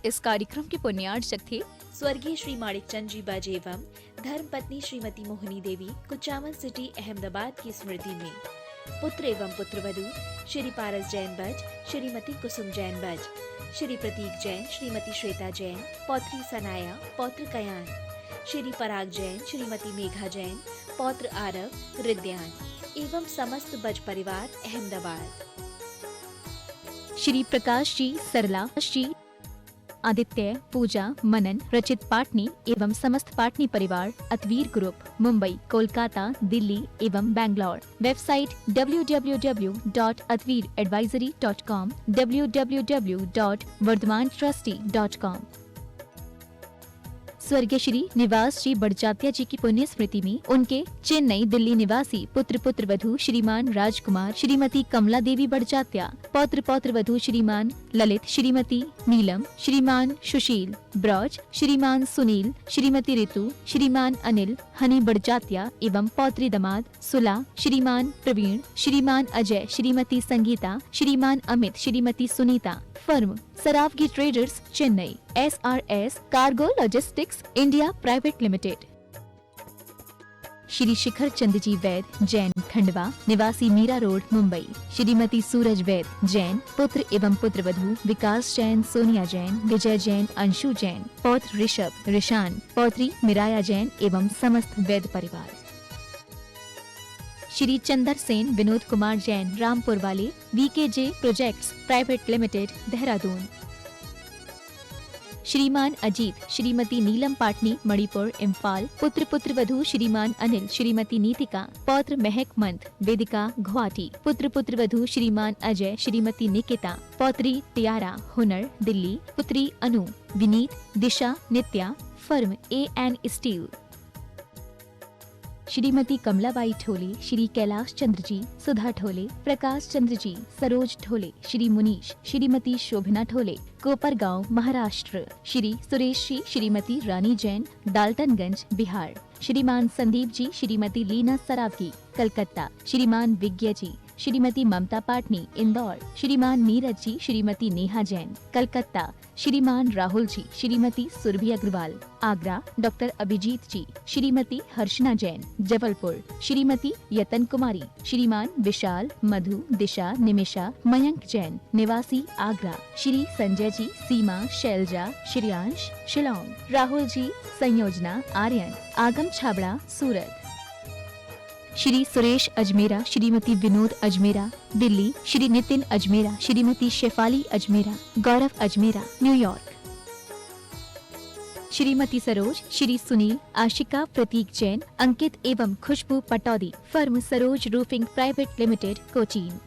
इस कार्यक्रम के पुण्यार्चक थे स्वर्गीय श्री माणिकचंद जी बाजे एवं धर्मपत्नी श्रीमती मोहिनी देवी, कुचामन सिटी, अहमदाबाद की स्मृति में पुत्र एवं पुत्रवधू श्री पारस जैन बज, श्रीमती कुसुम जैन बज, श्री प्रतीक जैन, श्रीमती श्वेता जैन, पौत्री सनाया, पौत्र कयान, श्री पराग जैन, श्रीमती मेघा जैन, पौत्र आरव, रिद्यान एवं समस्त बज परिवार अहमदाबाद। श्री प्रकाश जी, सरला जी, आदित्य, पूजा, मनन, रचित पाटनी एवं समस्त पाटनी परिवार, अतवीर ग्रुप, मुंबई, कोलकाता, दिल्ली एवं बैंगलोर। Website www.atveeradvisory.com, www.vardhamantrusty.com। स्वर्गीय श्री निवास जी बड़जात्या जी की पुण्य स्मृति में उनके चेन्नई, दिल्ली निवासी पुत्र पुत्रवधू श्रीमान राजकुमार, श्रीमती कमला देवी बड़जात्या, पौत्र पौत्रवधू श्रीमान ललित, श्रीमती नीलम, श्रीमान सुशील ब्रज, श्रीमान सुनील, श्रीमती ऋतु, श्रीमान अनिल हनी बड़जात्या एवं पौत्री दमाद सुला, श्रीमान प्रवीण, श्रीमान Ajay, Shrimati Sangeeta, Shriman Amit, Shrimati Sunita. Firm Saraogi traders, Chennai. SRS cargo logistics India private limited. Shri Shikhar Chand ji Vaid, Jain, Khandwa, निवासी मीरा रोड, मुंबई। श्रीमती सूरज वैद, जैन, पुत्र एवं पुत्रवधू विकास जैन, सोनिया जैन, विजय जैन, अंशु जैन, पौत्र ऋषभ, ऋषान, पौत्री मिराया जैन एवं समस्त वैद परिवार। श्री चंदर सेन, विनोद कुमार जैन, रामपुर वाले, VKJ projects private limited, Dehradun. श्रीमान अजीत, श्रीमती नीलम पाटनी, मणिपुर, इम्फाल, पुत्र पुत्रवधू श्रीमान अनिल, श्रीमती नीतिका, पौत्र महक मंथ, वेदिका, गुवाहाटी, पुत्र पुत्रवधू श्रीमान अजय, श्रीमती निकिता, पौत्री तियारा, हुनर, दिल्ली, पुत्री Anu, Vineet, Disha, Nitya. Firm AN steel. Shrimati Kamlabai Thole, Shri Kailash Chandra ji, Sudha Thole, Prakash Chandra ji, Saroj Thole, Shri Munish, Shrimati Shobhana Thole, Kopargaon, Maharashtra. Shri Suresh ji, Shrimati Rani Jain, Daltonganj, Bihar. Shriman Sandeep जी, श्रीमती लीना सरावगी, कलकत्ता। श्रीमान विज्ञ जी, श्रीमती ममता पाटनी, इंदौर। श्रीमान नीरज जी, श्रीमती नेहा जैन, कलकत्ता। श्रीमान राहुल जी, श्रीमती सुरभि अग्रवाल, आगरा। डॉक्टर अभिजीत जी, श्रीमती हर्षना जैन, जबलपुर। श्रीमती यतन कुमारी, श्रीमान विशाल, मधु, दिशा, निमिषा, मयंक जैन, निवासी आगरा। श्री संजय जी, सीमा, शैलजा, श्रेयांश, शिलोंग। राहुल जी, संयोजना, आर्यन, आगम छाबड़ा, सूरत। श्री सुरेश अजमेरा, श्रीमती विनोद अजमेरा, दिल्ली। श्री नितिन अजमेरा, श्रीमती शेफाली अजमेरा, गौरव अजमेरा, न्यूयॉर्क। श्रीमती सरोज, श्री सुनील, आशिका, प्रतीक जैन, अंकित एवं Khushboo Pataudi. Firm Saroj roofing private limited, Cochin.